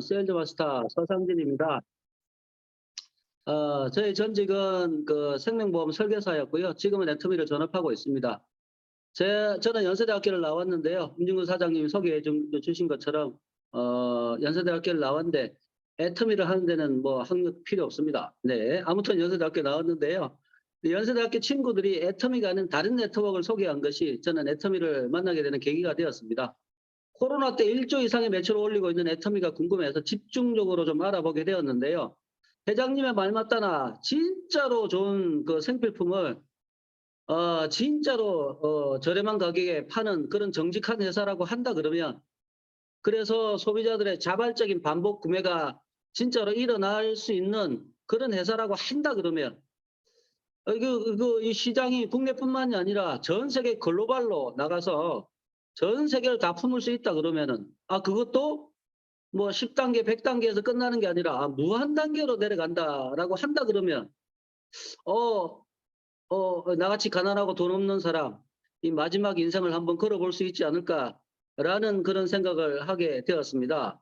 세일즈마스터 서상진입니다. 저희 전직은 그 생명보험 설계사였고요. 지금은 애터미를 전업하고 있습니다. 저는 연세대학교를 나왔는데요. 임진구 사장님이 소개해 주신 것처럼 연세대학교를 나왔는데 애터미를 하는 데는 뭐 학력 필요 없습니다. 네, 아무튼 연세대학교 나왔는데요. 연세대학교 친구들이 애터미가 아닌 다른 네트워크를 소개한 것이 저는 애터미를 만나게 되는 계기가 되었습니다. 코로나 때 1조 이상의 매출을 올리고 있는 애터미가 궁금해서 집중적으로 좀 알아보게 되었는데요. 회장님의 말 맞다나 진짜로 좋은 그 생필품을 진짜로 저렴한 가격에 파는 그런 정직한 회사라고 한다 그러면, 그래서 소비자들의 자발적인 반복 구매가 진짜로 일어날 수 있는 그런 회사라고 한다 그러면, 이 시장이 국내뿐만이 아니라 전 세계 글로벌로 나가서 전 세계를 다 품을 수 있다 그러면은, 그것도 뭐 10단계, 100단계에서 끝나는 게 아니라 무한 단계로 내려간다라고 한다 그러면, 나같이 가난하고 돈 없는 사람, 이 마지막 인생을 한번 걸어볼 수 있지 않을까라는 그런 생각을 하게 되었습니다.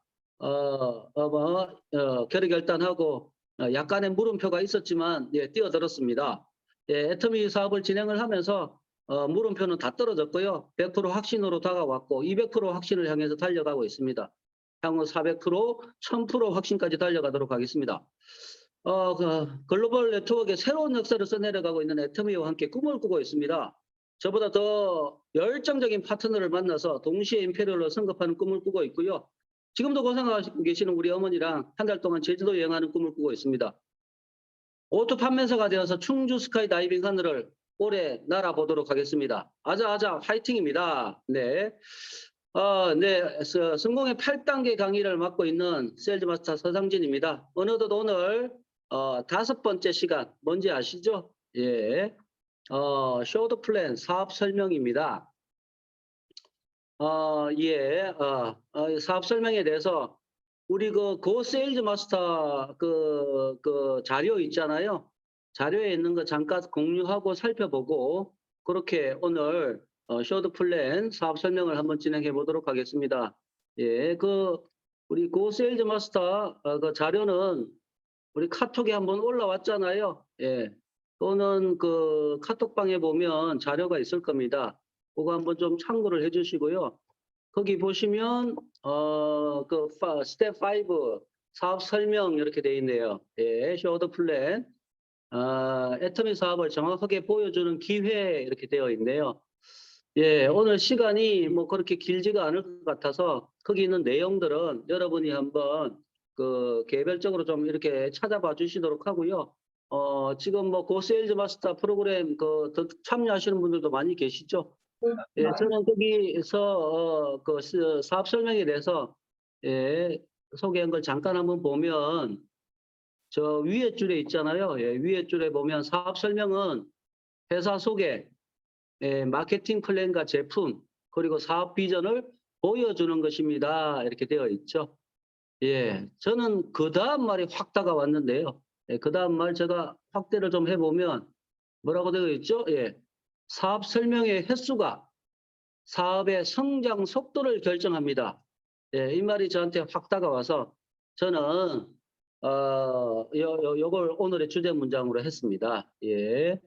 결의결단하고 약간의 물음표가 있었지만, 예, 뛰어들었습니다. 예, 애터미 사업을 진행을 하면서 물음표는 다 떨어졌고요. 100% 확신으로 다가왔고 200% 확신을 향해서 달려가고 있습니다. 향후 400%, 1000% 확신까지 달려가도록 하겠습니다. 글로벌 네트워크의 새로운 역사를 써내려가고 있는 애터미와 함께 꿈을 꾸고 있습니다. 저보다 더 열정적인 파트너를 만나서 동시에 임페리얼로 성급하는 꿈을 꾸고 있고요. 지금도 고생하고 계시는 우리 어머니랑 한 달 동안 제주도 여행하는 꿈을 꾸고 있습니다. 오토 판매사가 되어서 충주 스카이 다이빙 하늘을 올해 날아보도록 하겠습니다. 아자아자 화이팅입니다. 네. 네, 성공의 8단계 강의를 맡고 있는 세일즈마스터 서상진입니다. 어느덧 오늘 5번째 시간 뭔지 아시죠? 예, 쇼트 플랜 사업 설명입니다. 사업 설명에 대해서 우리 고 세일즈 마스터 그 자료 있잖아요. 자료에 있는 거 잠깐 공유하고 살펴보고 그렇게 오늘 쇼트 플랜 사업 설명을 한번 진행해 보도록 하겠습니다. 예, 우리 고 세일즈 마스터 그 자료는 우리 카톡에 한번 올라왔잖아요. 예, 또는 그 카톡방에 보면 자료가 있을 겁니다. 그거 한번 좀 참고를 해주시고요. 거기 보시면 스텝 5 사업 설명 이렇게 돼 있네요. 예, 쇼트 플랜. 애터미 사업을 정확하게 보여주는 기회 이렇게 되어 있네요. 예, 오늘 시간이 뭐 그렇게 길지가 않을 것 같아서 거기 있는 내용들은 여러분이 한번 개별적으로 좀 이렇게 찾아봐 주시도록 하고요. 지금 뭐 고세일즈 마스터 프로그램 참여하시는 분들도 많이 계시죠? 예, 저는 거기서 사업 설명에 대해서 예, 소개한 걸 잠깐 한번 보면 저 위에 줄에 있잖아요. 예, 위에 줄에 보면 사업 설명은 회사 소개, 예, 마케팅 플랜과 제품, 그리고 사업 비전을 보여주는 것입니다. 이렇게 되어 있죠. 예, 저는 그 다음 말이 확 다가왔는데요. 예, 그 다음 말 제가 확대를 좀 해보면 뭐라고 되어 있죠? 예, 사업 설명의 횟수가 사업의 성장 속도를 결정합니다. 예, 이 말이 저한테 확 다가와서 저는 요걸 오늘의 주제 문장으로 했습니다. 예.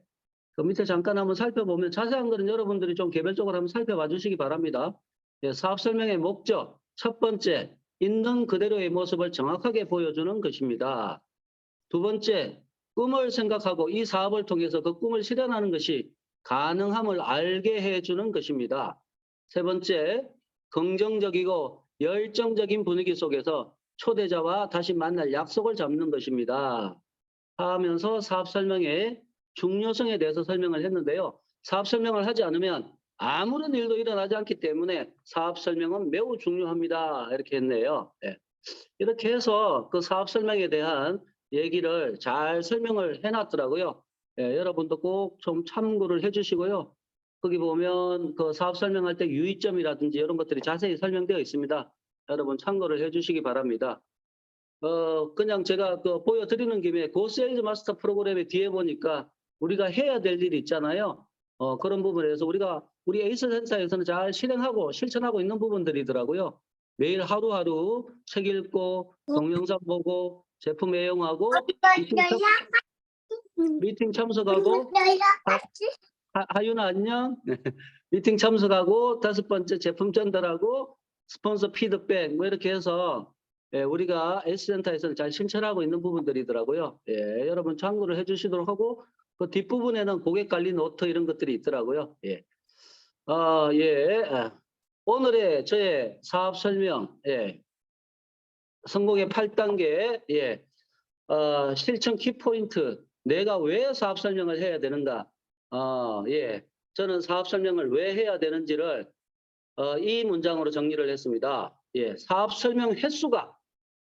그 밑에 잠깐 한번 살펴보면 자세한 거는 여러분들이 좀 개별적으로 한번 살펴봐 주시기 바랍니다. 예, 사업 설명의 목적, 첫 번째, 있는 그대로의 모습을 정확하게 보여주는 것입니다. 두 번째, 꿈을 생각하고 이 사업을 통해서 그 꿈을 실현하는 것이 가능함을 알게 해주는 것입니다. 세 번째, 긍정적이고 열정적인 분위기 속에서 초대자와 다시 만날 약속을 잡는 것입니다. 하면서 사업 설명의 중요성에 대해서 설명을 했는데요. 사업 설명을 하지 않으면 아무런 일도 일어나지 않기 때문에 사업 설명은 매우 중요합니다. 이렇게 했네요. 네. 이렇게 해서 그 사업 설명에 대한 얘기를 잘 설명을 해놨더라고요. 예, 여러분도 꼭 좀 참고를 해주시고요. 거기 보면 그 사업 설명할 때 유의점이라든지 이런 것들이 자세히 설명되어 있습니다. 여러분 참고를 해주시기 바랍니다. 그냥 제가 보여드리는 김에 고세일즈 마스터 프로그램의 뒤에 보니까 우리가 해야 될 일이 있잖아요. 그런 부분에서 우리 에이스 센터에서는 잘 실행하고 실천하고 있는 부분들이더라고요. 매일 하루하루 책 읽고 동영상 보고 제품 애용하고 미팅 참석하고 하윤아 안녕. 미팅 참석하고 5번째 제품 전달하고 스폰서 피드백 뭐 이렇게 해서 우리가 S센터에서는 잘 실천하고 있는 부분들이더라고요. 여러분 참고를 해주시도록 하고 그 뒷부분에는 고객 관리 노트 이런 것들이 있더라고요. 오늘의 저의 사업 설명, 성공의 8단계, 실천 키포인트, 내가 왜 사업 설명을 해야 되는가? 저는 사업 설명을 왜 해야 되는지를 이 문장으로 정리를 했습니다. 사업 설명 횟수가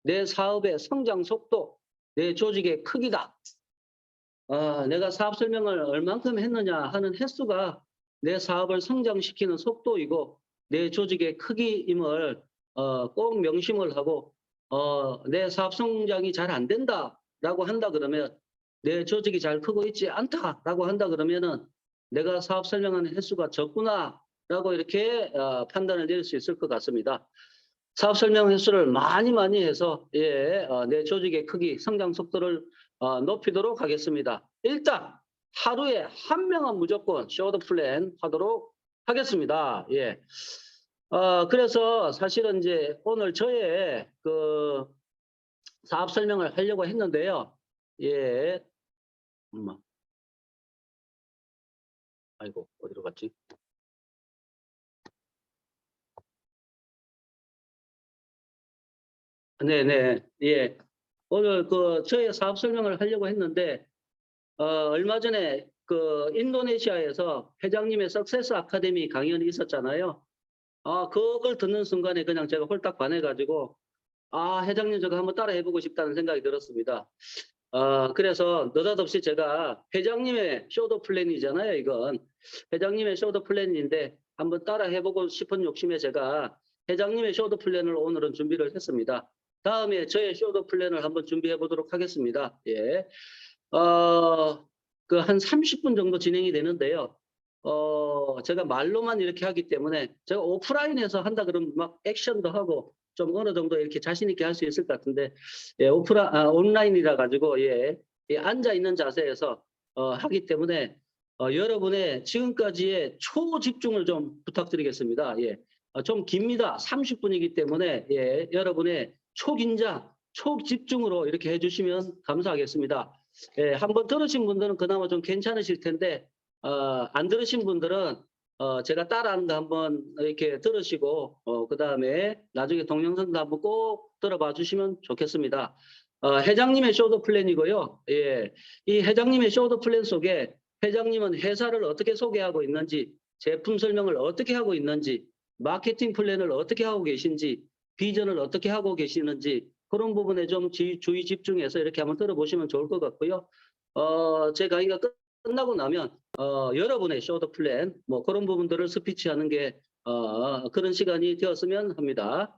내 사업의 성장 속도, 내 조직의 크기다. 내가 사업 설명을 얼만큼 했느냐 하는 횟수가 내 사업을 성장시키는 속도이고 내 조직의 크기임을 꼭 명심을 하고 내 사업 성장이 잘 안 된다라고 한다 그러면 내 조직이 잘 크고 있지 않다라고 한다 그러면은 내가 사업 설명하는 횟수가 적구나라고 이렇게 판단을 내릴 수 있을 것 같습니다. 사업 설명 횟수를 많이 해서 내 조직의 크기, 성장 속도를 높이도록 하겠습니다. 일단 하루에 한 명은 무조건 쇼트 플랜 하도록 하겠습니다. 그래서 사실은 이제 오늘 저의 그 사업 설명을 하려고 했는데요. 아이고 어디로 갔지? 네네. 오늘 그 저의 사업 설명을 하려고 했는데 얼마 전에 그 인도네시아에서 회장님의 석세스 아카데미 강연이 있었잖아요. 그걸 듣는 순간에 그냥 제가 홀딱 반해가지고 회장님 저거 한번 따라 해보고 싶다는 생각이 들었습니다. 그래서 느닷없이 제가 회장님의 쇼더 플랜이잖아요, 이건. 회장님의 쇼더 플랜인데 한번 따라 해보고 싶은 욕심에 제가 회장님의 쇼더 플랜을 오늘은 준비를 했습니다. 다음에 저의 쇼더 플랜을 한번 준비해 보도록 하겠습니다. 그 한 30분 정도 진행이 되는데요. 제가 말로만 이렇게 하기 때문에 제가 오프라인에서 한다 그러면 막 액션도 하고 좀 어느 정도 이렇게 자신 있게 할 수 있을 것 같은데 온라인이라 가지고 앉아 있는 자세에서 하기 때문에 여러분의 지금까지의 초집중을 좀 부탁드리겠습니다. 좀 깁니다. 30분이기 때문에 여러분의 초긴장, 초집중으로 이렇게 해주시면 감사하겠습니다. 한번 들으신 분들은 그나마 좀 괜찮으실 텐데 안 들으신 분들은 제가 따라하는 거 한번 이렇게 들으시고 그다음에 나중에 동영상도 한번 꼭 들어봐 주시면 좋겠습니다. 회장님의 쇼더 플랜이고요. 이 회장님의 쇼더 플랜 속에 회장님은 회사를 어떻게 소개하고 있는지, 제품 설명을 어떻게 하고 있는지, 마케팅 플랜을 어떻게 하고 계신지, 비전을 어떻게 하고 계시는지 그런 부분에 좀 주의 집중해서 이렇게 한번 들어보시면 좋을 것 같고요. 제 강의가 끝나고 나면 여러분의 쇼더 플랜 뭐 그런 부분들을 스피치하는 게 그런 시간이 되었으면 합니다.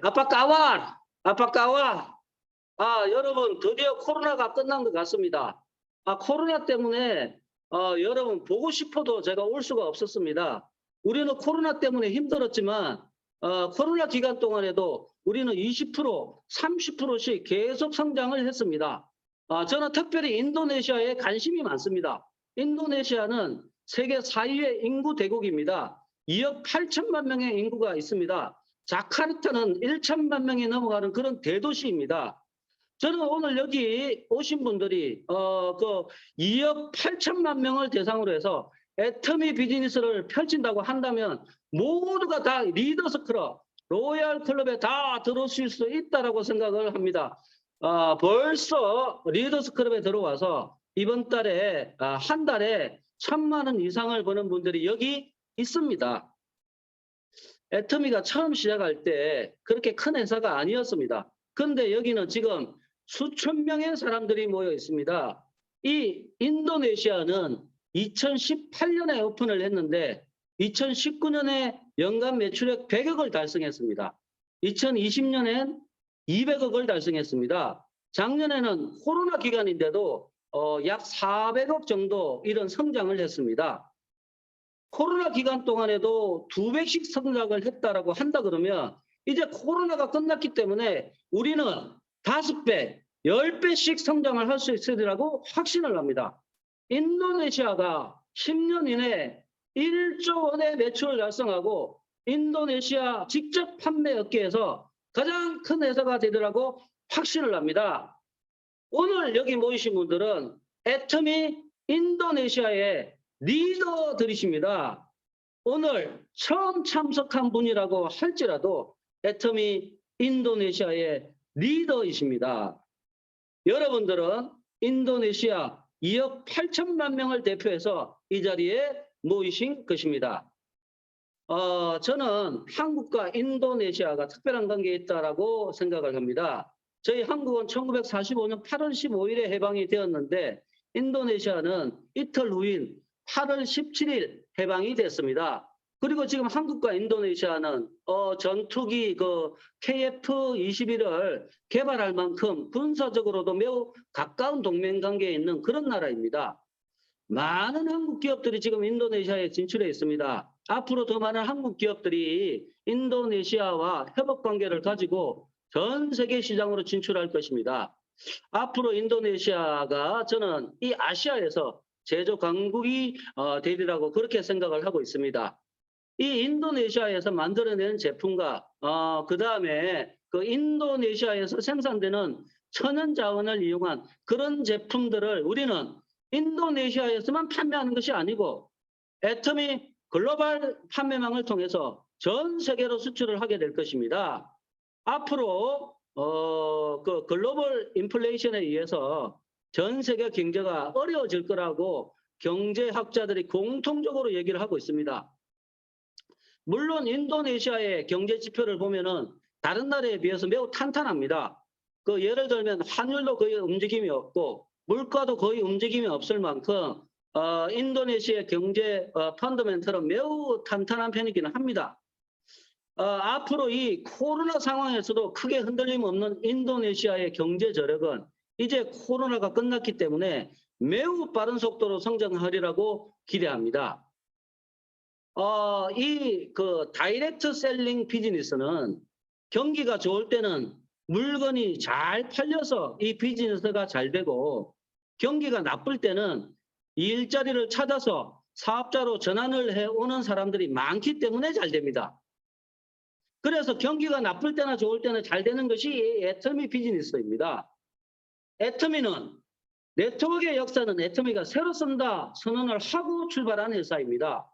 아빠 까와 아빠 까와. 여러분 드디어 코로나가 끝난 것 같습니다. 코로나 때문에 여러분 보고 싶어도 제가 올 수가 없었습니다. 우리는 코로나 때문에 힘들었지만 코로나 기간 동안에도 우리는 20%, 30%씩 계속 성장을 했습니다. 저는 특별히 인도네시아에 관심이 많습니다. 인도네시아는 세계 4위의 인구 대국입니다. 2억 8천만 명의 인구가 있습니다. 자카르타는 1천만 명이 넘어가는 그런 대도시입니다. 저는 오늘 여기 오신 분들이 그 2억 8천만 명을 대상으로 해서 애터미 비즈니스를 펼친다고 한다면 모두가 다 리더스 클럽, 로얄 클럽에 다 들어오실 수 있다라고 생각을 합니다. 벌써 리더스 클럽에 들어와서 이번 달에 한 달에 1,000만 원 이상을 버는 분들이 여기 있습니다. 애터미가 처음 시작할 때 그렇게 큰 회사가 아니었습니다. 그런데 여기는 지금 수천 명의 사람들이 모여 있습니다. 이 인도네시아는 2018년에 오픈을 했는데 2019년에 연간 매출액 100억을 달성했습니다. 2020년엔 200억을 달성했습니다. 작년에는 코로나 기간인데도 약 400억 정도 이런 성장을 했습니다. 코로나 기간 동안에도 2배씩 성장을 했다라고 한다 그러면 이제 코로나가 끝났기 때문에 우리는 5배, 10배씩 성장을 할 수 있으리라고 확신을 합니다. 인도네시아가 10년 이내에 1조 원의 매출을 달성하고 인도네시아 직접 판매 업계에서 가장 큰 회사가 되리라고 확신을 합니다. 오늘 여기 모이신 분들은 애터미 인도네시아의 리더들이십니다. 오늘 처음 참석한 분이라고 할지라도 애터미 인도네시아의 리더이십니다. 여러분들은 인도네시아 2억 8천만 명을 대표해서 이 자리에 모이신 것입니다. 저는 한국과 인도네시아가 특별한 관계에 있다고 생각을 합니다. 저희 한국은 1945년 8월 15일에 해방이 되었는데 인도네시아는 이틀 후인 8월 17일 해방이 됐습니다. 그리고 지금 한국과 인도네시아는 전투기 KF-21을 개발할 만큼 군사적으로도 매우 가까운 동맹 관계에 있는 그런 나라입니다. 많은 한국 기업들이 지금 인도네시아에 진출해 있습니다. 앞으로 더 많은 한국 기업들이 인도네시아와 협업 관계를 가지고 전 세계 시장으로 진출할 것입니다. 앞으로 인도네시아가 저는 이 아시아에서 제조 강국이 되리라고 그렇게 생각을 하고 있습니다. 이 인도네시아에서 만들어낸 제품과 그다음에 그 인도네시아에서 생산되는 천연 자원을 이용한 그런 제품들을 우리는 인도네시아에서만 판매하는 것이 아니고 애터미 글로벌 판매망을 통해서 전 세계로 수출을 하게 될 것입니다. 앞으로 그 글로벌 인플레이션에 의해서 전 세계 경제가 어려워질 거라고 경제학자들이 공통적으로 얘기를 하고 있습니다. 물론 인도네시아의 경제 지표를 보면은 다른 나라에 비해서 매우 탄탄합니다. 예를 들면 환율도 거의 움직임이 없고 물가도 거의 움직임이 없을 만큼 인도네시아 경제 펀더멘털은 매우 탄탄한 편이기는 합니다. 앞으로 이 코로나 상황에서도 크게 흔들림 없는 인도네시아의 경제 저력은 이제 코로나가 끝났기 때문에 매우 빠른 속도로 성장하리라고 기대합니다. 이 다이렉트 셀링 비즈니스는 경기가 좋을 때는 물건이 잘 팔려서 이 비즈니스가 잘 되고 경기가 나쁠 때는 일자리를 찾아서 사업자로 전환을 해오는 사람들이 많기 때문에 잘 됩니다. 그래서 경기가 나쁠 때나 좋을 때는 잘 되는 것이 애터미 비즈니스입니다. 애터미는 네트워크의 역사는 애터미가 새로 쓴다 선언을 하고 출발한 회사입니다.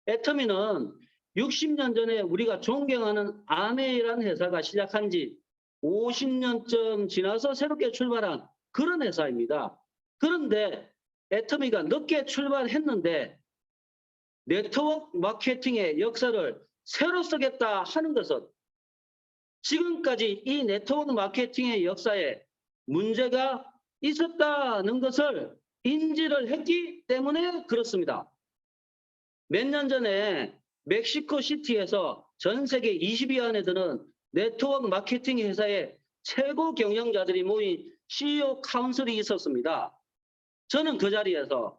애터미는 60년 전에 우리가 존경하는 아메이라는 회사가 시작한 지 50년쯤 지나서 새롭게 출발한 그런 회사입니다. 그런데 애터미가 늦게 출발했는데 네트워크 마케팅의 역사를 새로 쓰겠다 하는 것은 지금까지 이 네트워크 마케팅의 역사에 문제가 있었다는 것을 인지를 했기 때문에 그렇습니다. 몇 년 전에 멕시코 시티에서 전 세계 20위 안에 드는 네트워크 마케팅 회사의 최고 경영자들이 모인 CEO 카운슬이 있었습니다. 저는 그 자리에서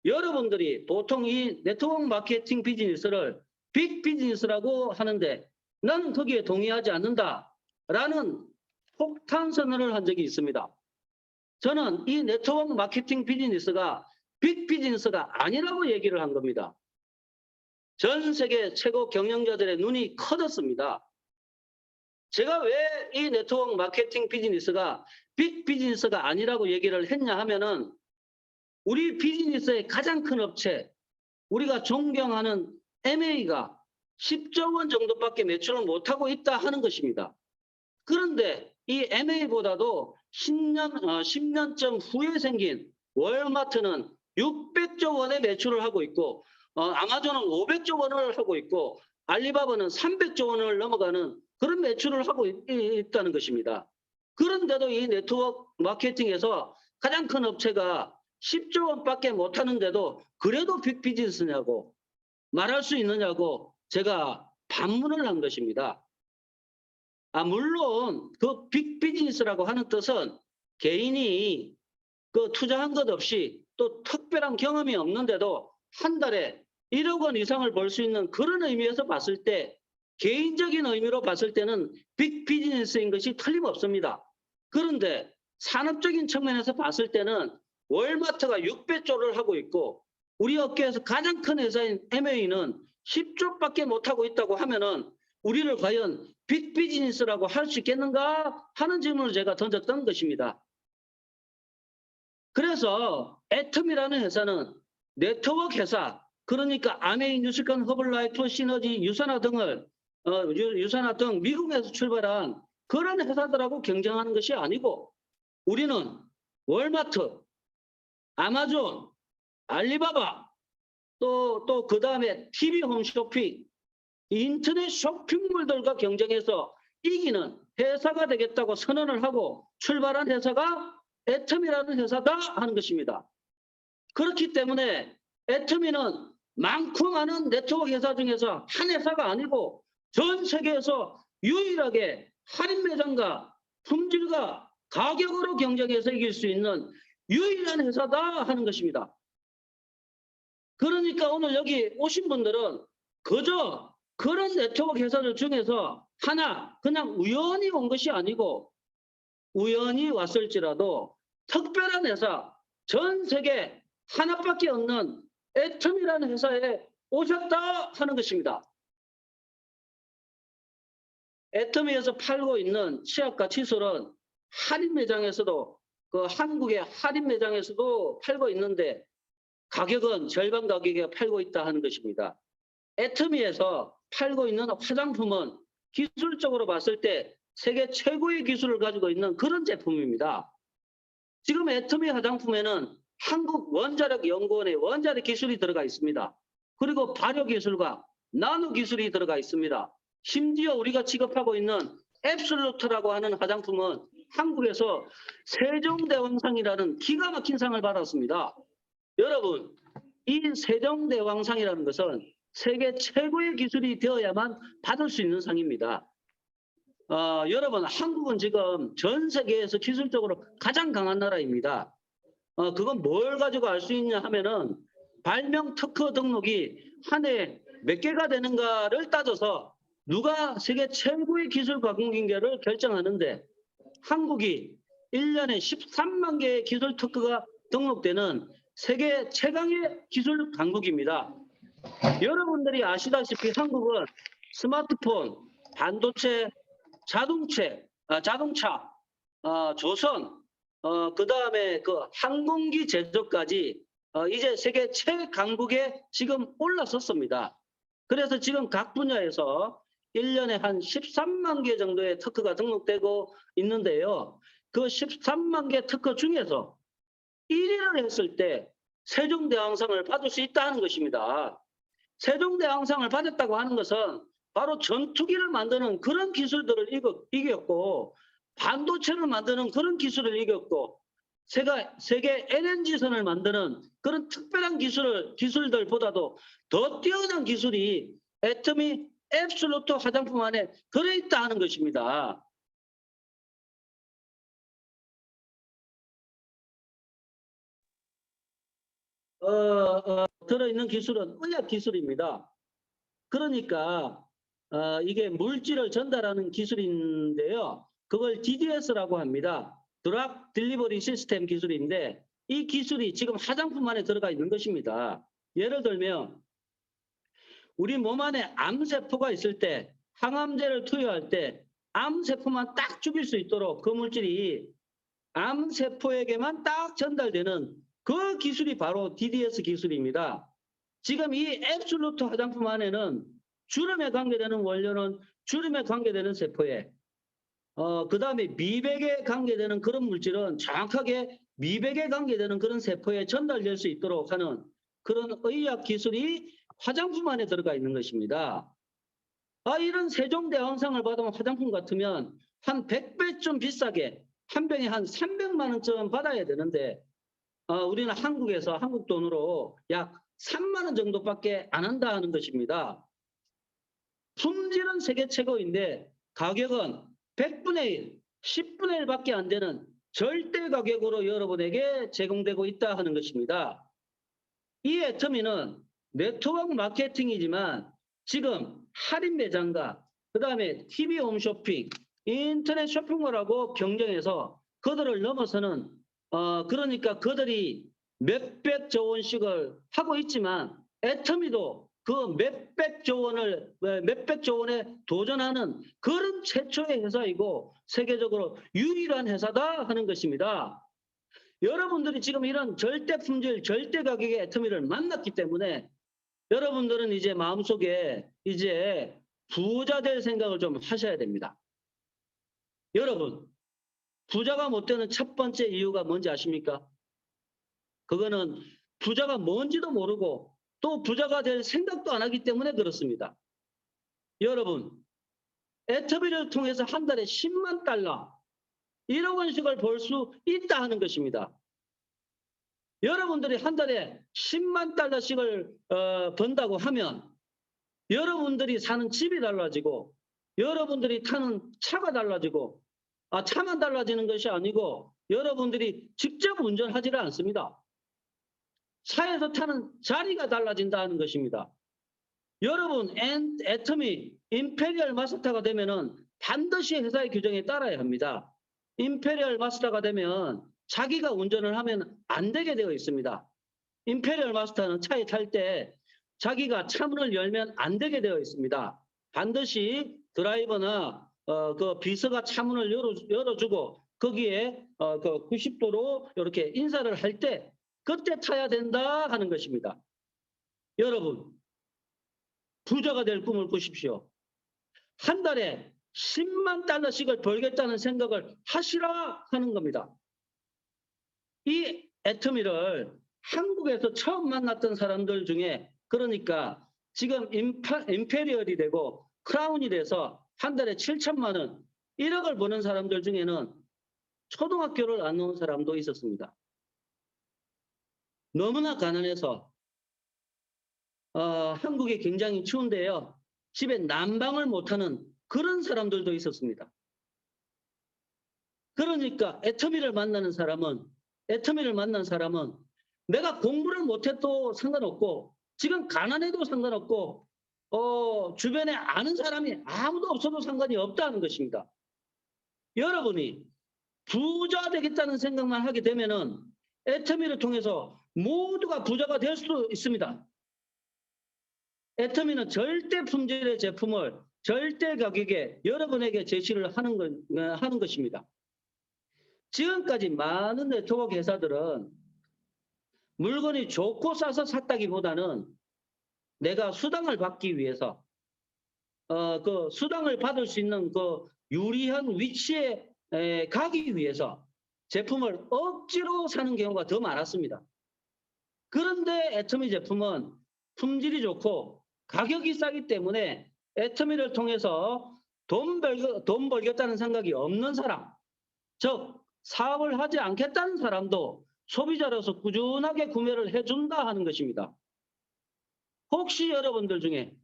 여러분들이 보통 이 네트워크 마케팅 비즈니스를 빅 비즈니스라고 하는데 나는 거기에 동의하지 않는다라는 폭탄 선언을 한 적이 있습니다. 저는 이 네트워크 마케팅 비즈니스가 빅 비즈니스가 아니라고 얘기를 한 겁니다. 전 세계 최고 경영자들의 눈이 커졌습니다. 제가 왜 이 네트워크 마케팅 비즈니스가 빅 비즈니스가 아니라고 얘기를 했냐 하면은 우리 비즈니스의 가장 큰 업체, 우리가 존경하는 MA가 10조 원 정도밖에 매출을 못하고 있다 하는 것입니다. 그런데 이 MA보다도 10년쯤 후에 생긴 월마트는 600조 원의 매출을 하고 있고 아마존은 500조 원을 하고 있고 알리바바는 300조 원을 넘어가는 그런 매출을 하고 있다는 것입니다. 그런데도 이 네트워크 마케팅에서 가장 큰 업체가 10조 원밖에 못하는데도 그래도 빅 비즈니스냐고 말할 수 있느냐고 제가 반문을 한 것입니다. 물론 그 빅 비즈니스라고 하는 뜻은 개인이 투자한 것 없이 또 특별한 경험이 없는데도 한 달에 1억 원 이상을 벌 수 있는 그런 의미에서 봤을 때 개인적인 의미로 봤을 때는 빅 비즈니스인 것이 틀림없습니다. 그런데 산업적인 측면에서 봤을 때는 월마트가 600조를 하고 있고 우리 업계에서 가장 큰 회사인 MA는 10조밖에 못하고 있다고 하면은 우리를 과연 빅 비즈니스라고 할 수 있겠는가 하는 질문을 제가 던졌던 것입니다. 그래서 애텀이라는 회사는 네트워크 회사, 그러니까 아메이, 뉴스컨, 허블라이프, 시너지, 유산화 등을 유산화 등 미국에서 출발한 그런 회사들하고 경쟁하는 것이 아니고 우리는 월마트, 아마존, 알리바바 또 그다음에 TV 홈쇼핑, 인터넷 쇼핑몰들과 경쟁해서 이기는 회사가 되겠다고 선언을 하고 출발한 회사가 애터미라는 회사다 하는 것입니다. 그렇기 때문에 애터미는 많고 많은 네트워크 회사 중에서 한 회사가 아니고 전 세계에서 유일하게 할인 매장과 품질과 가격으로 경쟁해서 이길 수 있는 유일한 회사다 하는 것입니다. 그러니까 오늘 여기 오신 분들은 그저 그런 네트워크 회사들 중에서 하나 그냥 우연히 온 것이 아니고 우연히 왔을지라도 특별한 회사, 전 세계 하나밖에 없는 애텀이라는 회사에 오셨다 하는 것입니다. 애터미에서 팔고 있는 치약과 칫솔은 할인 매장에서도 그 한국의 할인 매장에서도 팔고 있는데 가격은 절반 가격에 팔고 있다 하는 것입니다. 애터미에서 팔고 있는 화장품은 기술적으로 봤을 때 세계 최고의 기술을 가지고 있는 그런 제품입니다. 지금 애터미 화장품에는 한국원자력연구원의 원자력 기술이 들어가 있습니다. 그리고 발효기술과 나노기술이 들어가 있습니다. 심지어 우리가 취급하고 있는 앱솔루트라고 하는 화장품은 한국에서 세종대왕상이라는 기가 막힌 상을 받았습니다. 여러분, 이 세종대왕상이라는 것은 세계 최고의 기술이 되어야만 받을 수 있는 상입니다. 여러분, 한국은 지금 전 세계에서 기술적으로 가장 강한 나라입니다. 그건 뭘 가지고 알 수 있냐 하면은 발명 특허 등록이 한 해 몇 개가 되는가를 따져서 누가 세계 최고의 기술 강국인가를 결정하는데 한국이 1년에 13만 개의 기술 특허가 등록되는 세계 최강의 기술 강국입니다. 여러분들이 아시다시피 한국은 스마트폰, 반도체, 자동차, 조선, 그다음에 그 항공기 제조까지 이제 세계 최강국에 지금 올라섰습니다. 그래서 지금 각 분야에서 1년에 한 13만 개 정도의 특허가 등록되고 있는데요. 그 13만 개 특허 중에서 1위를 했을 때 세종대왕상을 받을 수 있다는 것입니다. 세종대왕상을 받았다고 하는 것은 바로 전투기를 만드는 그런 기술들을 이겼고 반도체를 만드는 그런 기술을 이겼고 세계 LNG선을 만드는 그런 특별한 기술들보다도 더 뛰어난 기술이 애터미 앱솔루트 화장품 안에 들어있다 하는 것입니다. 들어있는 기술은 의학 기술입니다. 그러니까 이게 물질을 전달하는 기술인데요. 그걸 DDS라고 합니다. 드럭 딜리버리 시스템 기술인데 이 기술이 지금 화장품 안에 들어가 있는 것입니다. 예를 들면 우리 몸 안에 암세포가 있을 때 항암제를 투여할 때 암세포만 딱 죽일 수 있도록 그 물질이 암세포에게만 딱 전달되는 그 기술이 바로 DDS 기술입니다. 지금 이 앱솔루트 화장품 안에는 주름에 관계되는 원료는 주름에 관계되는 세포에 그다음에 미백에 관계되는 그런 물질은 정확하게 미백에 관계되는 그런 세포에 전달될 수 있도록 하는 그런 의학 기술이 화장품 안에 들어가 있는 것입니다. 이런 세종대왕상을 받으면 화장품 같으면 한 100배쯤 비싸게 한 병에 한 300만 원쯤 받아야 되는데 우리는 한국에서 한국 돈으로 약 3만 원 정도밖에 안 한다 하는 것입니다. 품질은 세계 최고인데 가격은 100분의 1, 10분의 1밖에 안 되는 절대 가격으로 여러분에게 제공되고 있다 하는 것입니다. 이 애터미는 네트워크 마케팅이지만 지금 할인 매장과 그다음에 TV 홈쇼핑, 인터넷 쇼핑몰하고 경쟁해서 그들을 넘어서는 그러니까 그들이 몇백조 원씩을 하고 있지만 애터미도 그 몇백조 원에 도전하는 그런 최초의 회사이고 세계적으로 유일한 회사다 하는 것입니다. 여러분들이 지금 이런 절대 품질, 절대 가격의 애터미를 만났기 때문에 여러분들은 이제 마음속에 이제 부자 될 생각을 좀 하셔야 됩니다. 여러분, 부자가 못 되는 첫 번째 이유가 뭔지 아십니까? 그거는 부자가 뭔지도 모르고 또 부자가 될 생각도 안 하기 때문에 그렇습니다. 여러분, 애터미를 통해서 한 달에 10만 달러, 1억 원씩을 벌 수 있다 하는 것입니다. 여러분들이 한 달에 10만 달러씩을 번다고 하면 여러분들이 사는 집이 달라지고 여러분들이 타는 차가 달라지고 차만 달라지는 것이 아니고 여러분들이 직접 운전하지를 않습니다. 차에서 타는 자리가 달라진다는 것입니다. 여러분 애터미 임페리얼 마스터가 되면은 반드시 회사의 규정에 따라야 합니다. 임페리얼 마스터가 되면 자기가 운전을 하면 안 되게 되어 있습니다. 임페리얼 마스터는 차에 탈 때 자기가 차문을 열면 안 되게 되어 있습니다. 반드시 드라이버나 그 비서가 차문을 열어주고 거기에 그 90도로 이렇게 인사를 할 때 그때 타야 된다 하는 것입니다. 여러분, 부자가 될 꿈을 꾸십시오. 한 달에 10만 달러씩을 벌겠다는 생각을 하시라 하는 겁니다. 이 애터미를 한국에서 처음 만났던 사람들 중에 그러니까 지금 임페리얼이 되고 크라운이 돼서 한 달에 7천만 원, 1억을 버는 사람들 중에는 초등학교를 안 나온 사람도 있었습니다. 너무나 가난해서 한국이 굉장히 추운데요. 집에 난방을 못하는 그런 사람들도 있었습니다. 그러니까 애터미를 만난 사람은 내가 공부를 못해도 상관없고 지금 가난해도 상관없고 주변에 아는 사람이 아무도 없어도 상관이 없다는 것입니다. 여러분이 부자 되겠다는 생각만 하게 되면은 애터미를 통해서 모두가 부자가 될 수도 있습니다. 애터미는 절대 품질의 제품을 절대 가격에 여러분에게 제시를 하는 것입니다. 지금까지 많은 네트워크 회사들은 물건이 좋고 싸서 샀다기보다는 내가 수당을 받기 위해서 그 수당을 받을 수 있는 그 유리한 위치에 가기 위해서 제품을 억지로 사는 경우가 더 많았습니다. 그런데 애터미 제품은 품질이 좋고 가격이 싸기 때문에 애터미를 통해서 돈 벌겠다는 생각이 없는 사람, 즉 사업을 하지 않겠다는 사람도 소비자로서 꾸준하게 구매를 해준다 하는 것입니다. 혹시 여러분들 중에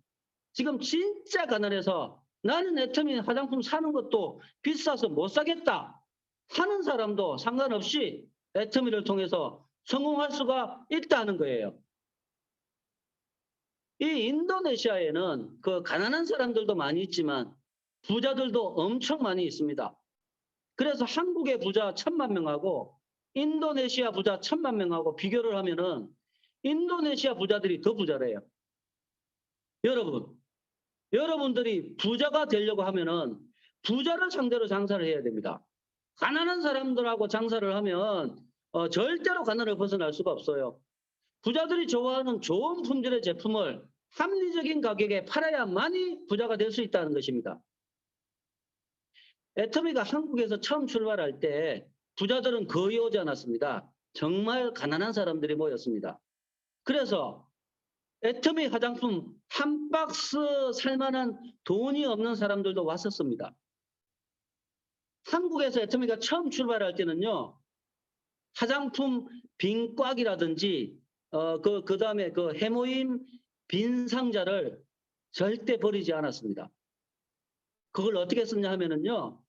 지금 진짜 가난해서 나는 애터미 화장품 사는 것도 비싸서 못 사겠다 하는 사람도 상관없이 애터미를 통해서 성공할 수가 있다는 거예요. 이 인도네시아에는 그 가난한 사람들도 많이 있지만 부자들도 엄청 많이 있습니다. 그래서 한국의 부자 1,000만 명하고 인도네시아 부자 1,000만 명하고 비교를 하면은 인도네시아 부자들이 더 부자래요. 여러분들이 부자가 되려고 하면은 부자를 상대로 장사를 해야 됩니다. 가난한 사람들하고 장사를 하면 절대로 가난을 벗어날 수가 없어요. 부자들이 좋아하는 좋은 품질의 제품을 합리적인 가격에 팔아야만이 부자가 될 수 있다는 것입니다. 애터미가 한국에서 처음 출발할 때 부자들은 거의 오지 않았습니다. 정말 가난한 사람들이 모였습니다. 그래서 애터미 화장품 한 박스 살만한 돈이 없는 사람들도 왔었습니다. 한국에서 애터미가 처음 출발할 때는요, 화장품 빈 꽉이라든지 그다음에 그 해모임 빈 상자를 절대 버리지 않았습니다. 그걸 어떻게 썼냐 하면은요,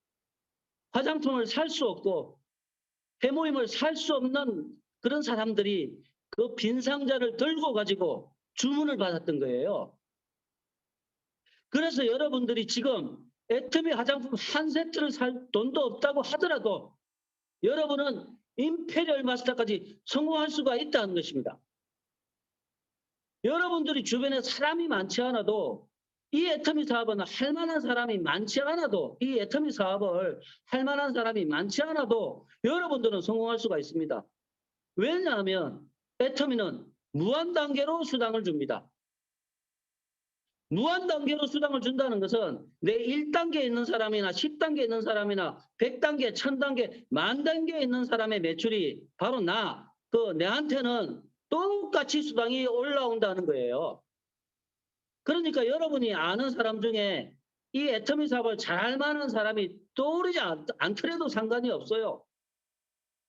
화장품을 살 수 없고 해모임을 살 수 없는 그런 사람들이 그 빈 상자를 들고 가지고 주문을 받았던 거예요. 그래서 여러분들이 지금 애터미 화장품 한 세트를 살 돈도 없다고 하더라도 여러분은 임페리얼 마스터까지 성공할 수가 있다는 것입니다. 여러분들이 주변에 사람이 많지 않아도 이 애터미 사업은 할 만한 사람이 많지 않아도 이 애터미 사업을 할 만한 사람이 많지 않아도 여러분들은 성공할 수가 있습니다. 왜냐하면 애터미는 무한 단계로 수당을 줍니다. 무한 단계로 수당을 준다는 것은 내 1단계에 있는 사람이나 10단계에 있는 사람이나 100단계, 1000단계, 만 단계에 있는 사람의 매출이 바로 내한테는 똑같이 수당이 올라온다는 거예요. 그러니까 여러분이 아는 사람 중에 이 애터미 사업을 잘할 만한 사람이 떠오르지 않더라도 상관이 없어요.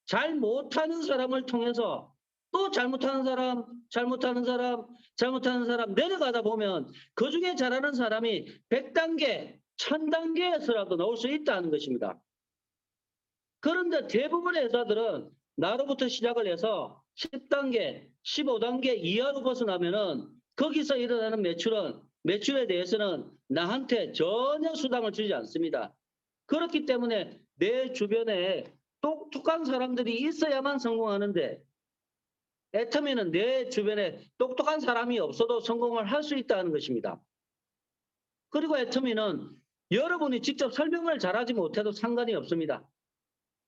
잘 못하는 사람을 통해서 또 잘못하는 사람 내려가다 보면 그중에 잘하는 사람이 100단계, 1000단계에서라도 나올 수 있다는 것입니다. 그런데 대부분의 회사들은 나로부터 시작을 해서 10단계, 15단계 이하로 벗어나면은 거기서 일어나는 매출에 대해서는 나한테 전혀 수당을 주지 않습니다. 그렇기 때문에 내 주변에 똑똑한 사람들이 있어야만 성공하는데 애터미는 내 주변에 똑똑한 사람이 없어도 성공을 할 수 있다는 것입니다. 그리고 애터미는 여러분이 직접 설명을 잘하지 못해도 상관이 없습니다.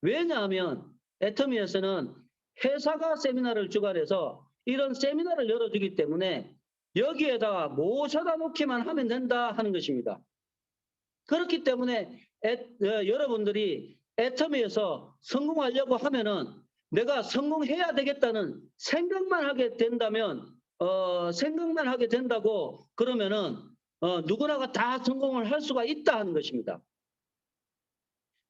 왜냐하면 애터미에서는 회사가 세미나를 주관해서 이런 세미나를 열어주기 때문에 여기에다가 모셔다 놓기만 하면 된다 하는 것입니다. 그렇기 때문에 여러분들이 애터미에서 성공하려고 하면은 내가 성공해야 되겠다는 생각만 하게 된다고 그러면은 누구나가 다 성공을 할 수가 있다 하는 것입니다.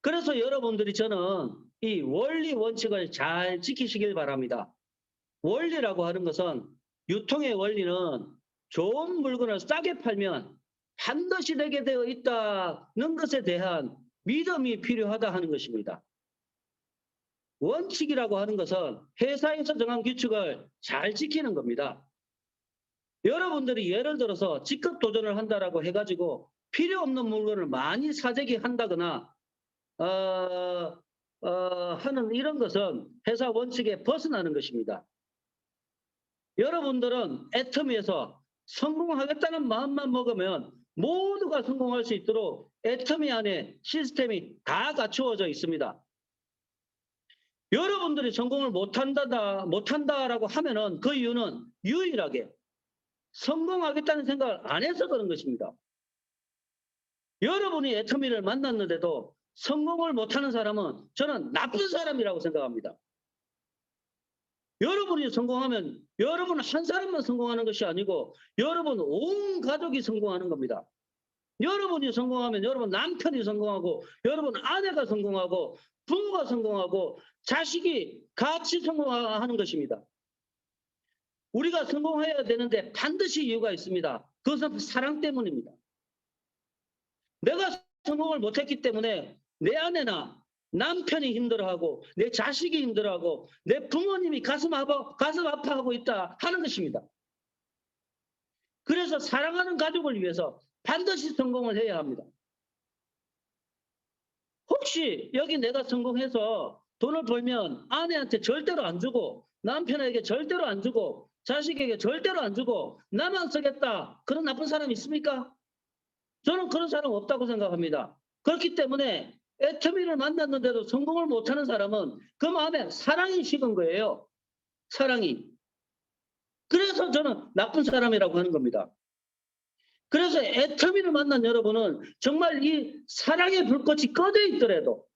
그래서 여러분들이 저는 이 원리 원칙을 잘 지키시길 바랍니다. 원리라고 하는 것은 유통의 원리는 좋은 물건을 싸게 팔면 반드시 되게 되어 있다는 것에 대한 믿음이 필요하다 하는 것입니다. 원칙이라고 하는 것은 회사에서 정한 규칙을 잘 지키는 겁니다. 여러분들이 예를 들어서 직급 도전을 한다라고 해가지고 필요 없는 물건을 많이 사재기 한다거나 하는 이런 것은 회사 원칙에 벗어나는 것입니다. 여러분들은 애터미에서 성공하겠다는 마음만 먹으면 모두가 성공할 수 있도록 애터미 안에 시스템이 다 갖추어져 있습니다. 여러분들이 성공을 못한다라고 하면은 그 이유는 유일하게 성공하겠다는 생각을 안 해서 그런 것입니다. 여러분이 애터미를 만났는데도 성공을 못하는 사람은 저는 나쁜 사람이라고 생각합니다. 여러분이 성공하면 여러분 한 사람만 성공하는 것이 아니고 여러분 온 가족이 성공하는 겁니다. 여러분이 성공하면 여러분 남편이 성공하고 여러분 아내가 성공하고 부모가 성공하고 자식이 같이 성공하는 것입니다. 우리가 성공해야 되는데 반드시 이유가 있습니다. 그것은 사랑 때문입니다. 내가 성공을 못했기 때문에 내 아내나 남편이 힘들어하고 내 자식이 힘들어하고 내 부모님이 가슴 아파하고 있다 하는 것입니다. 그래서 사랑하는 가족을 위해서 반드시 성공을 해야 합니다. 혹시 여기 내가 성공해서 돈을 벌면 아내한테 절대로 안 주고 남편에게 절대로 안 주고 자식에게 절대로 안 주고 나만 쓰겠다 그런 나쁜 사람이 있습니까? 저는 그런 사람 없다고 생각합니다. 그렇기 때문에 애터미를 만났는데도 성공을 못하는 사람은 그 마음에 사랑이 식은 거예요. 사랑이. 그래서 저는 나쁜 사람이라고 하는 겁니다. 그래서 애터미를 만난 여러분은 정말 이 사랑의 불꽃이 꺼져 있더라도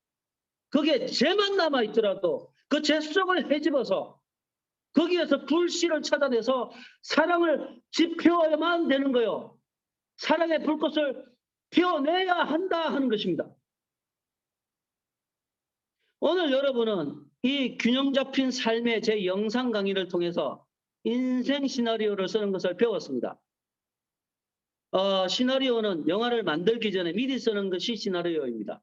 그게 죄만 남아있더라도 그 죄 속을 헤집어서 거기에서 불씨를 찾아내서 사랑을 지펴야만 되는 거예요. 사랑의 불꽃을 피워내야 한다 하는 것입니다. 오늘 여러분은 이 균형 잡힌 삶의 제 영상 강의를 통해서 인생 시나리오를 쓰는 것을 배웠습니다. 시나리오는 영화를 만들기 전에 미리 쓰는 것이 시나리오입니다.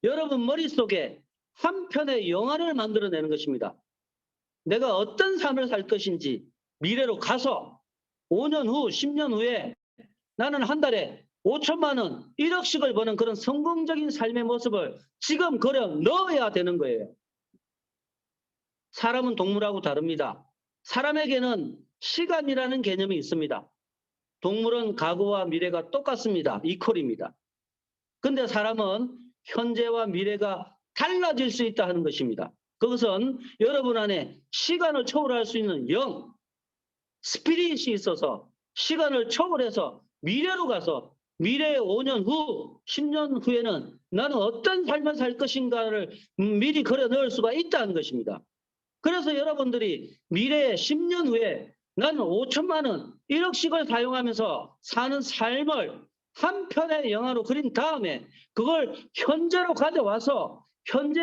여러분 머릿속에 한 편의 영화를 만들어내는 것입니다. 내가 어떤 삶을 살 것인지 미래로 가서 5년 후, 10년 후에 나는 한 달에 5천만 원, 1억씩을 버는 그런 성공적인 삶의 모습을 지금 그려 넣어야 되는 거예요. 사람은 동물하고 다릅니다. 사람에게는 시간이라는 개념이 있습니다. 동물은 과거와 미래가 똑같습니다. 이퀄입니다. 근데 사람은 현재와 미래가 달라질 수 있다 하는 것입니다. 그것은 여러분 안에 시간을 초월할 수 있는 영, 스피릿이 있어서 시간을 초월해서 미래로 가서 미래의 5년 후, 10년 후에는 나는 어떤 삶을 살 것인가를 미리 그려 넣을 수가 있다는 것입니다. 그래서 여러분들이 미래의 10년 후에 나는 5천만 원, 1억씩을 사용하면서 사는 삶을 한 편의 영화로 그린 다음에 그걸 현재로 가져와서 현재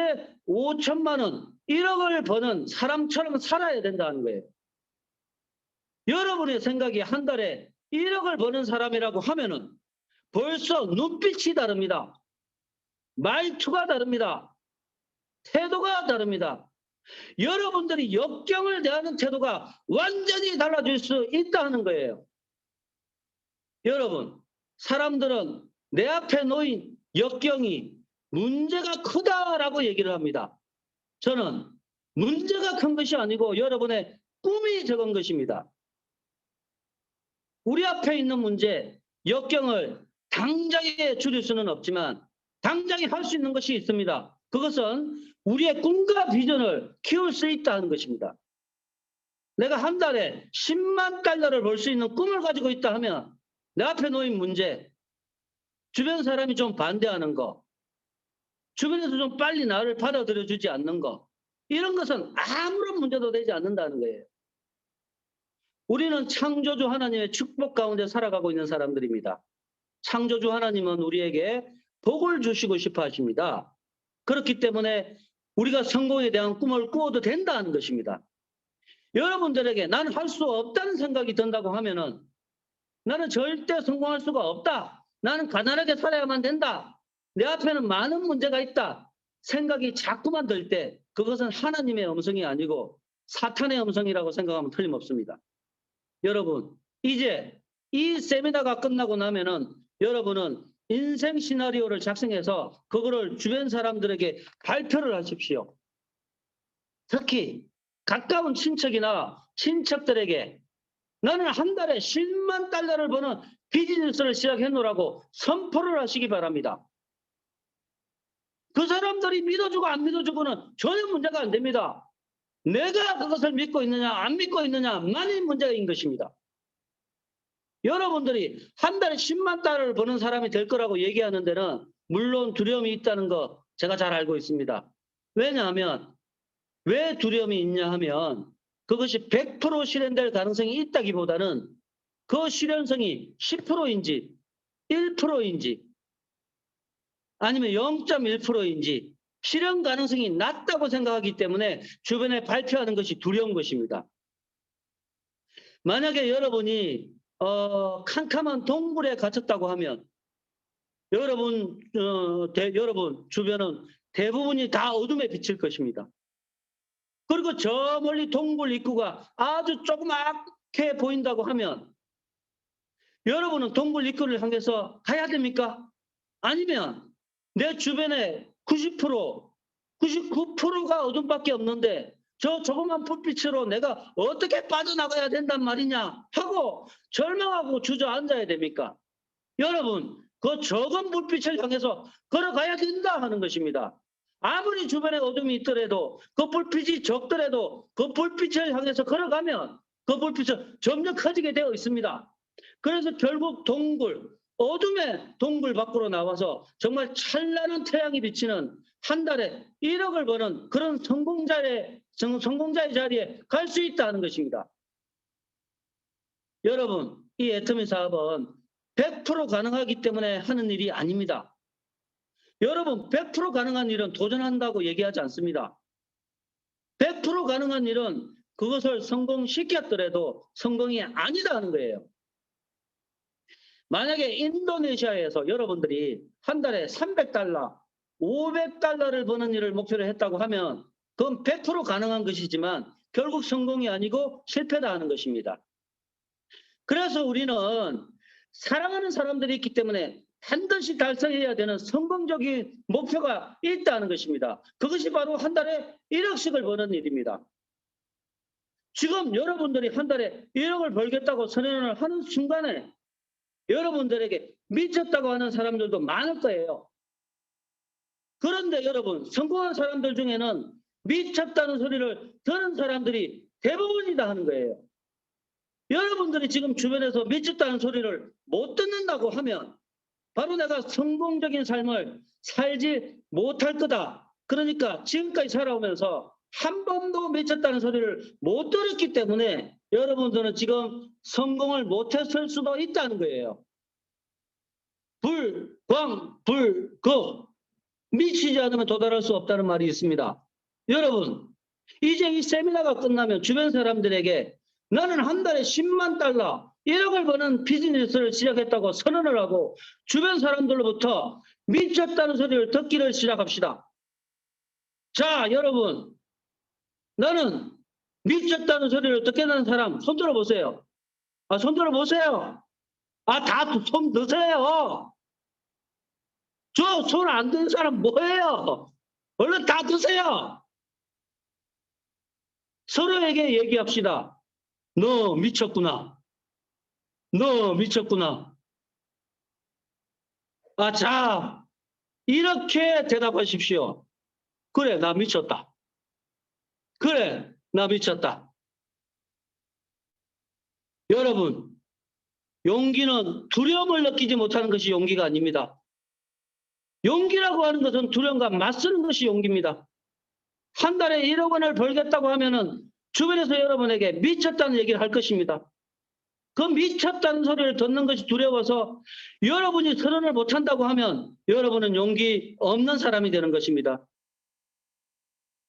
5천만 원, 1억을 버는 사람처럼 살아야 된다는 거예요. 여러분의 생각이 한 달에 1억을 버는 사람이라고 하면은 벌써 눈빛이 다릅니다. 말투가 다릅니다. 태도가 다릅니다. 여러분들이 역경을 대하는 태도가 완전히 달라질 수 있다는 거예요. 여러분, 사람들은 내 앞에 놓인 역경이 문제가 크다라고 얘기를 합니다. 저는 문제가 큰 것이 아니고 여러분의 꿈이 적은 것입니다. 우리 앞에 있는 문제, 역경을 당장에 줄일 수는 없지만 당장에 할 수 있는 것이 있습니다. 그것은 우리의 꿈과 비전을 키울 수 있다는 것입니다. 내가 한 달에 10만 달러를 벌 수 있는 꿈을 가지고 있다 하면 내 앞에 놓인 문제, 주변 사람이 좀 반대하는 거, 주변에서 좀 빨리 나를 받아들여 주지 않는 거, 이런 것은 아무런 문제도 되지 않는다는 거예요. 우리는 창조주 하나님의 축복 가운데 살아가고 있는 사람들입니다. 창조주 하나님은 우리에게 복을 주시고 싶어 하십니다. 그렇기 때문에 우리가 성공에 대한 꿈을 꾸어도 된다는 것입니다. 여러분들에게 나는 할 수 없다는 생각이 든다고 하면은 나는 절대 성공할 수가 없다. 나는 가난하게 살아야만 된다. 내 앞에는 많은 문제가 있다. 생각이 자꾸만 들 때 그것은 하나님의 음성이 아니고 사탄의 음성이라고 생각하면 틀림없습니다. 여러분, 이제 이 세미나가 끝나고 나면은 여러분은 인생 시나리오를 작성해서 그거를 주변 사람들에게 발표를 하십시오. 특히 가까운 친척이나 친척들에게 나는 한 달에 10만 달러를 버는 비즈니스를 시작해놓으라고 선포를 하시기 바랍니다. 그 사람들이 믿어주고 안 믿어주고는 전혀 문제가 안 됩니다. 내가 그것을 믿고 있느냐 안 믿고 있느냐만이 문제인 것입니다. 여러분들이 한 달에 10만 달러를 버는 사람이 될 거라고 얘기하는 데는 물론 두려움이 있다는 거 제가 잘 알고 있습니다. 왜냐하면 왜 두려움이 있냐 하면 그것이 100% 실현될 가능성이 있다기보다는 그 실현성이 10%인지 1%인지 아니면 0.1%인지 실현 가능성이 낮다고 생각하기 때문에 주변에 발표하는 것이 두려운 것입니다. 만약에 여러분이 캄캄한 동굴에 갇혔다고 하면 여러분 주변은 대부분이 다 어둠에 비칠 것입니다. 그리고 저 멀리 동굴 입구가 아주 조그맣게 보인다고 하면 여러분은 동굴 입구를 향해서 가야 됩니까? 아니면 내 주변에 90%, 99%가 어둠밖에 없는데 저 조그만 불빛으로 내가 어떻게 빠져나가야 된단 말이냐 하고 절망하고 주저앉아야 됩니까? 여러분, 그 적은 불빛을 향해서 걸어가야 된다 하는 것입니다. 아무리 주변에 어둠이 있더라도 그 불빛이 적더라도 그 불빛을 향해서 걸어가면 그 불빛은 점점 커지게 되어 있습니다. 그래서 결국 어둠의 동굴 밖으로 나와서 정말 찬란한 태양이 비치는 한 달에 1억을 버는 그런 성공자의 자리에 갈 수 있다는 것입니다. 여러분, 이 애터미 사업은 100% 가능하기 때문에 하는 일이 아닙니다. 여러분, 100% 가능한 일은 도전한다고 얘기하지 않습니다. 100% 가능한 일은 그것을 성공시켰더라도 성공이 아니다 하는 거예요. 만약에 인도네시아에서 여러분들이 한 달에 300달러, 500달러를 버는 일을 목표로 했다고 하면 그건 100% 가능한 것이지만 결국 성공이 아니고 실패다 하는 것입니다. 그래서 우리는 사랑하는 사람들이 있기 때문에 반드시 달성해야 되는 성공적인 목표가 있다는 것입니다. 그것이 바로 한 달에 1억씩을 버는 일입니다. 지금 여러분들이 한 달에 1억을 벌겠다고 선언을 하는 순간에 여러분들에게 미쳤다고 하는 사람들도 많을 거예요. 그런데 여러분, 성공한 사람들 중에는 미쳤다는 소리를 듣는 사람들이 대부분이다 하는 거예요. 여러분들이 지금 주변에서 미쳤다는 소리를 못 듣는다고 하면 바로 내가 성공적인 삶을 살지 못할 거다. 그러니까 지금까지 살아오면서 한 번도 미쳤다는 소리를 못 들었기 때문에 여러분들은 지금 성공을 못했을 수도 있다는 거예요. 불광불급. 미치지 않으면 도달할 수 없다는 말이 있습니다. 여러분, 이제 이 세미나가 끝나면 주변 사람들에게 나는 한 달에 10만 달러, 1억을 버는 비즈니스를 시작했다고 선언을 하고 주변 사람들로부터 미쳤다는 소리를 듣기를 시작합시다. 자, 여러분, 나는 미쳤다는 소리를 듣겠다는 사람 손 들어보세요. 손 들어보세요. 다 손 드세요. 저 손 안 드는 사람 뭐예요? 얼른 다 드세요. 서로에게 얘기합시다. 너 미쳤구나. 너 미쳤구나. 자, 이렇게 대답하십시오. 그래, 나 미쳤다. 그래, 나 미쳤다. 여러분, 용기는 두려움을 느끼지 못하는 것이 용기가 아닙니다. 용기라고 하는 것은 두려움과 맞서는 것이 용기입니다. 한 달에 1억 원을 벌겠다고 하면은 주변에서 여러분에게 미쳤다는 얘기를 할 것입니다. 그 미쳤다는 소리를 듣는 것이 두려워서 여러분이 선언을 못한다고 하면 여러분은 용기 없는 사람이 되는 것입니다.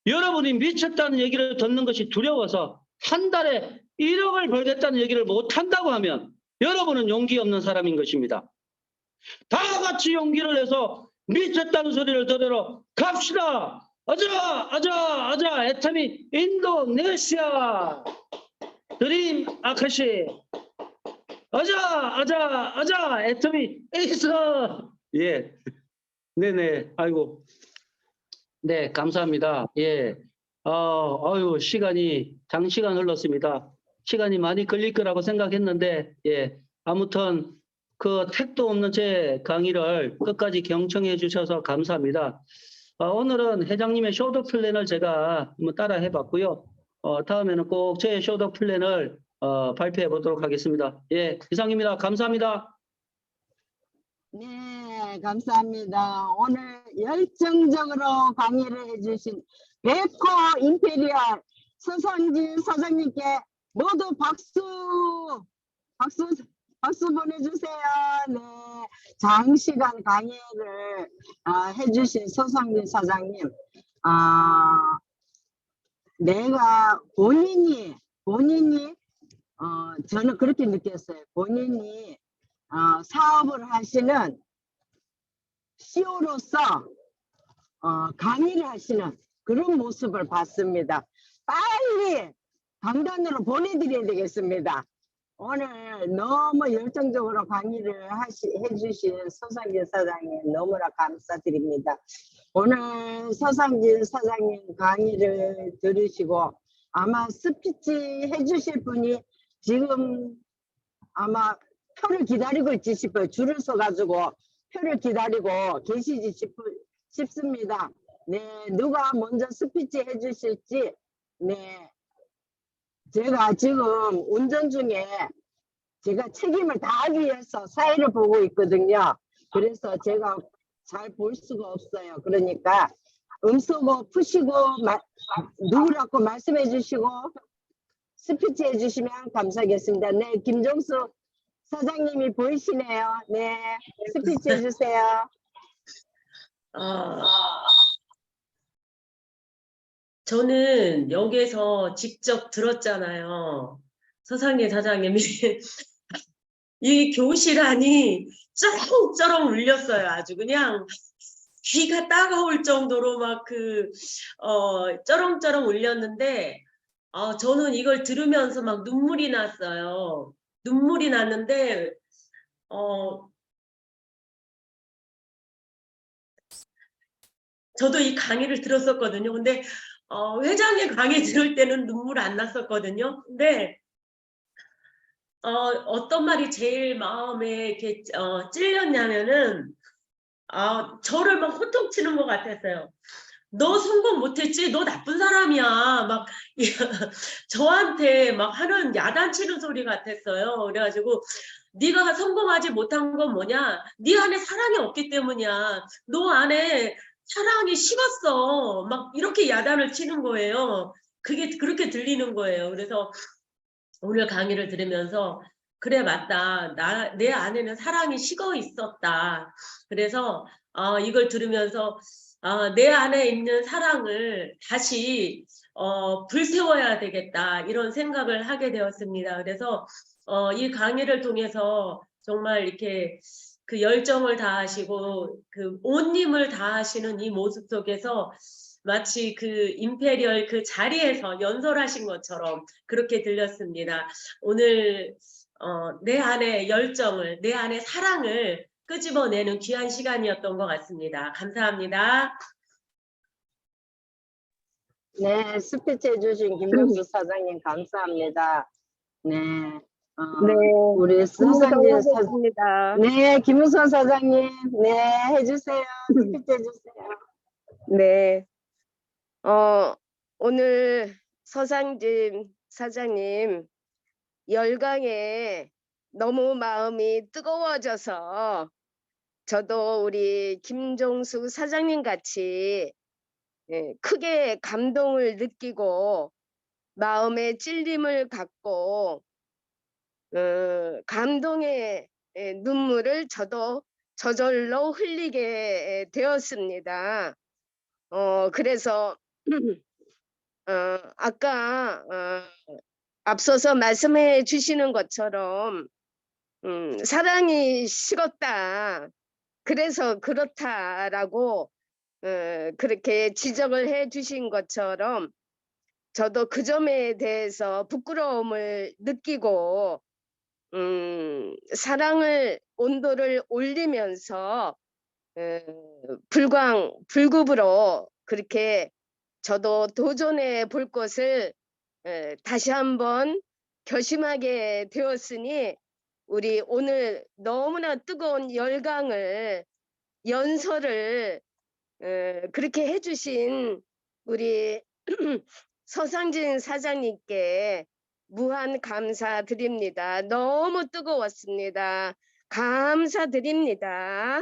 여러분이 미쳤다는 얘기를 듣는 것이 두려워서 한 달에 1억을 벌겠다는 얘기를 못한다고 하면 여러분은 용기 없는 사람인 것입니다. 다 같이 용기를 내서 미쳤다는 소리를 들으러 갑시다. 아자 애터미 인도네시아 드림 아카시 아자 애터미 에이스. 예, 네네. 아이고, 네, 감사합니다. 예, 시간이 장시간 흘렀습니다. 시간이 많이 걸릴 거라고 생각했는데, 예, 아무튼 그 택도 없는 제 강의를 끝까지 경청해 주셔서 감사합니다. 오늘은 회장님의 쇼더 플랜을 제가 한번 따라 해봤고요. 다음에는 꼭 제 쇼더 플랜을 발표해 보도록 하겠습니다. 예, 이상입니다. 감사합니다. 네, 감사합니다. 오늘 열정적으로 강의를 해주신 베코 임페리얼 서성진 사장님께 모두 박수 보내주세요. 네, 장시간 강의를 해주신 서성진 사장님, 내가 본인이 저는 그렇게 느꼈어요. 본인이 사업을 하시는 CEO로서 강의를 하시는 그런 모습을 봤습니다. 빨리 강단으로 보내드려야 되겠습니다. 오늘 너무 열정적으로 강의를 해주신 서상진 사장님 너무나 감사드립니다. 오늘 서상진 사장님 강의를 들으시고 아마 스피치 해주실 분이 지금 아마 표를 기다리고 있지 싶어요. 줄을 서가지고 표를 기다리고 계시지 싶습니다. 네, 누가 먼저 스피치 해주실지. 네, 제가 지금 운전 중에 제가 책임을 다하기 위해서 사회를 보고 있거든요. 그래서 제가 잘 볼 수가 없어요. 그러니까 음소거 푸시고 누구라고 말씀해 주시고 스피치 해주시면 감사하겠습니다. 네, 김종수 사장님이 보이시네요. 네, 스피치 해주세요. 저는 여기에서 직접 들었잖아요. 서상진 사장님이 이 교실 안이 쩌렁쩌렁 울렸어요. 아주 그냥 귀가 따가울 정도로 막 쩌렁쩌렁 울렸는데 저는 이걸 들으면서 막 눈물이 났어요. 눈물이 났는데 저도 이 강의를 들었었거든요. 근데 회장의 강의 들을 때는 눈물 안 났었거든요. 근데 어떤 말이 제일 마음에 이렇게 찔렸냐면은 저를 막 호통치는 것 같았어요. 너 성공 못했지? 너 나쁜 사람이야. 막 저한테 막 하는 야단치는 소리 같았어요. 그래가지고 네가 성공하지 못한 건 뭐냐? 네 안에 사랑이 없기 때문이야. 너 안에 사랑이 식었어. 막 이렇게 야단을 치는 거예요. 그게 그렇게 들리는 거예요. 그래서 오늘 강의를 들으면서 그래 맞다. 내 안에는 사랑이 식어 있었다. 그래서 이걸 들으면서 내 안에 있는 사랑을 다시 불태워야 되겠다 이런 생각을 하게 되었습니다. 그래서 이 강의를 통해서 정말 이렇게 그 열정을 다하시고 그 온 힘을 다하시는 이 모습 속에서 마치 그 임페리얼 그 자리에서 연설하신 것처럼 그렇게 들렸습니다. 오늘 내 안의 열정을, 내 안의 사랑을 끄집어내는 귀한 시간이었던 것 같습니다. 감사합니다. 네, 스피치 해주신 김정수 사장님 감사합니다. 네, 네, 우리 서상진 사, 하겠습니다. 네, 김우선 사장님, 네, 해주세요. 스피치 해주세요. 네, 오늘 서상진 사장님 열강에 너무 마음이 뜨거워져서 저도 우리 김종수 사장님 같이 크게 감동을 느끼고 마음의 찔림을 갖고 감동의 눈물을 저도 저절로 흘리게 되었습니다. 그래서 아까 앞서서 말씀해 주시는 것처럼 사랑이 식었다. 그래서 그렇다라고 그렇게 지적을 해 주신 것처럼 저도 그 점에 대해서 부끄러움을 느끼고 사랑을 온도를 올리면서 불급으로 그렇게 저도 도전해 볼 것을 다시 한번 결심하게 되었으니 우리 오늘 너무나 뜨거운 열강을 연설을 그렇게 해주신 우리 서상진 사장님께 무한 감사드립니다. 너무 뜨거웠습니다. 감사드립니다.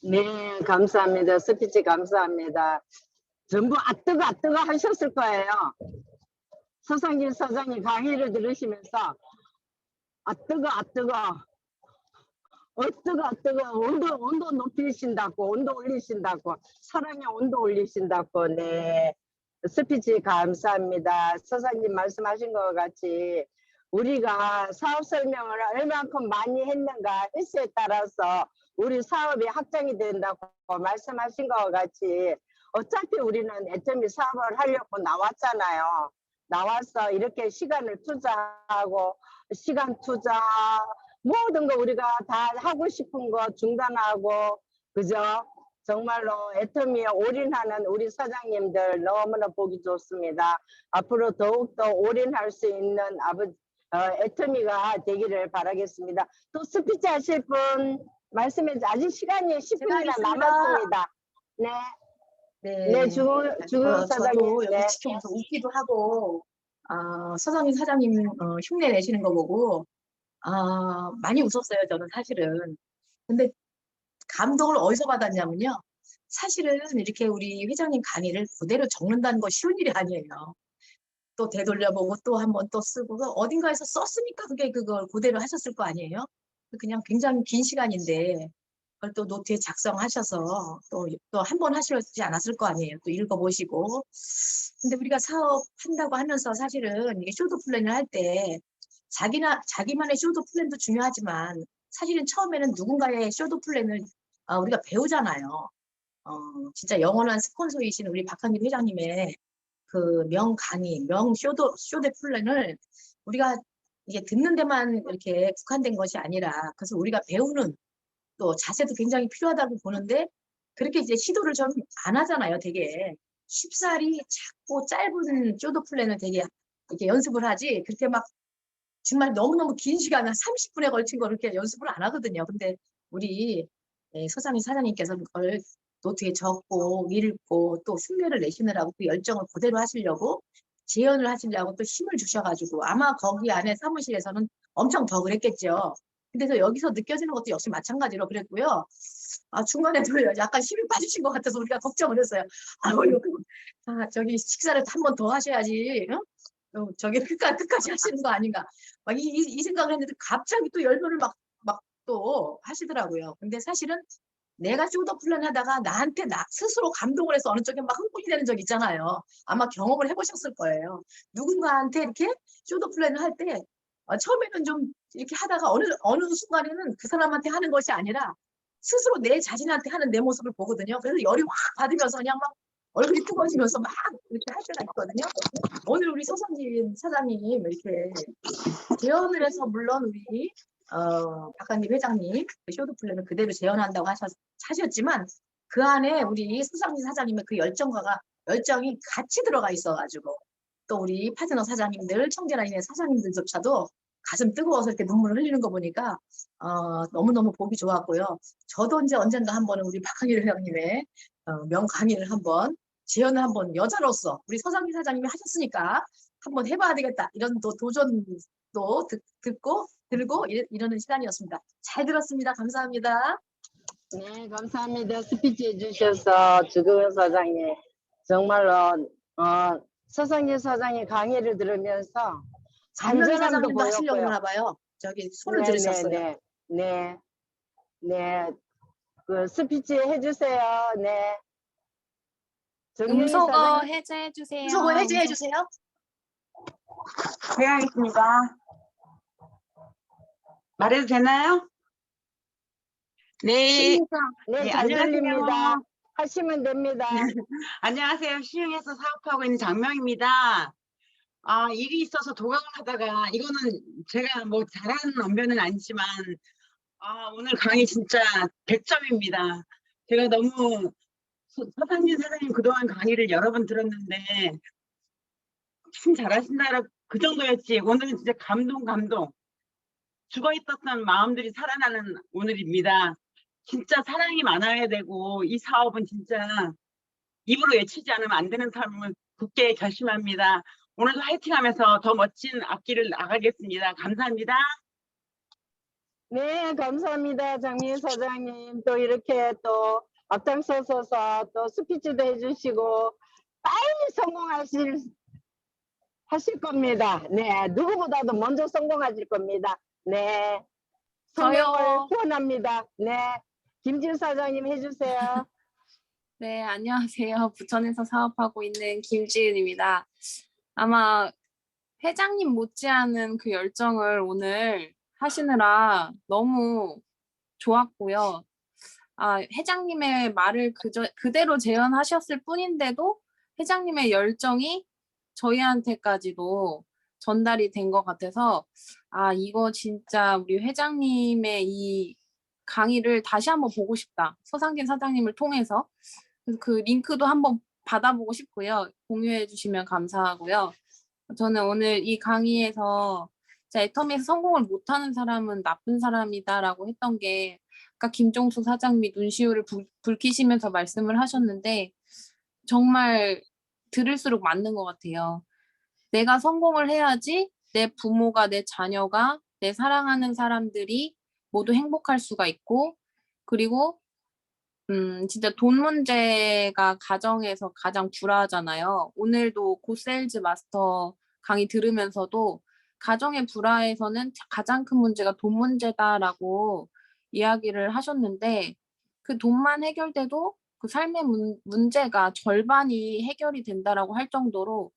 네, 감사합니다. 스피치 감사합니다. 전부 뜨거 하셨을 거예요. 서상진 사장님 강의를 들으시면서 뜨거 온도 높이신다고 온도 올리신다고 사랑의 온도 올리신다고 네 스피치 감사합니다. 서상님 말씀하신 것 같이 우리가 사업 설명을 얼만큼 많이 했는가 횟수에 따라서 우리 사업이 확장이 된다고 말씀하신 것 같이 어차피 우리는 애점이 사업을 하려고 나왔잖아요. 나와서 이렇게 시간을 투자하고 시간 투자 모든 거 우리가 다 하고 싶은 거 중단하고 그죠? 정말로 애터미에 올인하는 우리 사장님들 너무나 보기 좋습니다. 앞으로 더욱더 올인할 수 있는 애터미가 되기를 바라겠습니다. 또 스피치 하실 분 말씀해 주세요. 아직 시간이 10분이나 남았습니다. 네. 네, 주은 사장님. 저도 여기 네. 지켜보면서 웃기도 하고 서상민 사장님 흉내 내시는 거 보고 많이 웃었어요. 저는 사실은. 근데 감동을 어디서 받았냐면요. 사실은 이렇게 우리 회장님 강의를 그대로 적는다는 거 쉬운 일이 아니에요. 또 되돌려보고 또 한 번 또 쓰고 어딘가에서 썼으니까 그걸 그대로 하셨을 거 아니에요. 그냥 굉장히 긴 시간인데 그걸 또 노트에 작성하셔서 또 한 번 하시지 않았을 거 아니에요. 또 읽어보시고. 근데 우리가 사업한다고 하면서 사실은 이게 쇼도 플랜을 할 때 자기만의 쇼도 플랜도 중요하지만 사실은 처음에는 누군가의 쇼도 플랜을 우리가 배우잖아요. 진짜 영원한 스폰서이신 우리 박한길 회장님의 그 명 강의, 명 쇼대 플랜을 우리가 이게 듣는 데만 이렇게 국한된 것이 아니라 그래서 우리가 배우는 또 자세도 굉장히 필요하다고 보는데 그렇게 이제 시도를 좀 안 하잖아요. 되게 쉽사리 작고 짧은 쇼도 플랜을 되게 이렇게 연습을 하지 그렇게 막 정말 너무너무 긴 시간 한 30분에 걸친 거 이렇게 연습을 안 하거든요. 근데 우리 서상희 사장님께서 그걸 노트에 적고 읽고 또 흉내를 내시느라고 그 열정을 그대로 하시려고 재연을 하시려고 또 힘을 주셔가지고 아마 거기 안에 사무실에서는 엄청 더 그랬겠죠. 근데 저 여기서 느껴지는 것도 역시 마찬가지로 그랬고요. 아, 중간에도 약간 힘이 빠지신 것 같아서 우리가 걱정을 했어요. 저기 식사를 한 번 더 하셔야지. 저기 끝까지 하시는 거 아닌가. 막 이 생각을 했는데 갑자기 또 열변을 막 또 하시더라고요. 근데 사실은 내가 쇼더 플랜 하다가 나한테 나 스스로 감동을 해서 어느 쪽에 막 흥분이 되는 적 있잖아요. 아마 경험을 해보셨을 거예요. 누군가한테 이렇게 쇼더 플랜을 할 때 처음에는 좀 이렇게 하다가 어느 순간에는 그 사람한테 하는 것이 아니라 스스로 내 자신한테 하는 내 모습을 보거든요. 그래서 열이 확 받으면서 그냥 막 얼굴이 뜨거워지면서 막 이렇게 할 때가 있거든요. 오늘 우리 서성진 사장님 이렇게 재연을 해서 물론 우리 박한님 회장님 그 쇼도 플랜을 그대로 재현한다고 하셨지만 그 안에 우리 서상진 사장님의 그 열정이 같이 들어가 있어가지고 또 우리 파트너 사장님들 청계라인의 사장님들조차도 가슴 뜨거워서 이렇게 눈물을 흘리는 거 보니까 너무너무 보기 좋았고요. 저도 이제 언젠가 한번 우리 박한일 회장님의 명강의를 한번 재연을 한번 여자로서 우리 서상진 사장님이 하셨으니까 한번 해봐야 되겠다 이런 또 도전도 들고 이러는 시간이었습니다. 잘 들었습니다. 감사합니다. 네, 감사합니다. 스피치 해주셔서 주동현 사장님 정말로 서성진 사장님 강의를 들으면서 장명희 간절함도 사장님도 하시려고 보였고요. 그러나 봐요. 저기 손을 들으셨어요. 네. 그 스피치 해주세요. 네. 정명희 음소거 사장님. 해제해 주세요. 음소거 해제해 주세요. 해야겠습니다. 말해도 되나요? 네. 네, 네, 잘 안녕하세요. 들립니다. 하시면 됩니다. 안녕하세요. 시흥에서 사업하고 있는 장명입니다. 일이 있어서 도강을 하다가 이거는 제가 뭐 잘하는 언변은 아니지만 오늘 강의 진짜 100점입니다. 제가 너무 서상진 사장님 그동안 강의를 여러 번 들었는데 참 잘하신다라고 그 정도였지. 오늘은 진짜 감동. 죽어있었던 마음들이 살아나는 오늘입니다. 진짜 사랑이 많아야 되고 이 사업은 진짜 입으로 외치지 않으면 안 되는 삶을 굳게 결심합니다. 오늘도 화이팅하면서 더 멋진 앞길을 나가겠습니다. 감사합니다. 네, 감사합니다. 장미희 사장님. 또 이렇게 또 앞장서서 또 스피치도 해주시고 빨리 하실 겁니다. 네, 누구보다도 먼저 성공하실 겁니다. 네, 성공을 저요. 후원합니다. 네, 김진 사장님 해주세요. 네, 안녕하세요. 부천에서 사업하고 있는 김지은입니다. 아마 회장님 못지않은 그 열정을 오늘 하시느라 너무 좋았고요. 회장님의 말을 그대로 재현하셨을 뿐인데도 회장님의 열정이 저희한테까지도 전달이 된 것 같아서 이거 진짜 우리 회장님의 이 강의를 다시 한번 보고 싶다. 서상진 사장님을 통해서. 그래서 그 링크도 한번 받아보고 싶고요. 공유해 주시면 감사하고요. 저는 오늘 이 강의에서 애터미에서 성공을 못하는 사람은 나쁜 사람이다라고 했던 게 아까 김종수 사장님이 눈시울을 붉히시면서 말씀을 하셨는데 정말 들을수록 맞는 것 같아요. 내가 성공을 해야지 내 부모가, 내 자녀가, 내 사랑하는 사람들이 모두 행복할 수가 있고 그리고 진짜 돈 문제가 가정에서 가장 불화하잖아요. 오늘도 고세일즈 마스터 강의 들으면서도 가정의 불화에서는 가장 큰 문제가 돈 문제다라고 이야기를 하셨는데 그 돈만 해결돼도 그 삶의 문제가 절반이 해결이 된다라고 할 정도로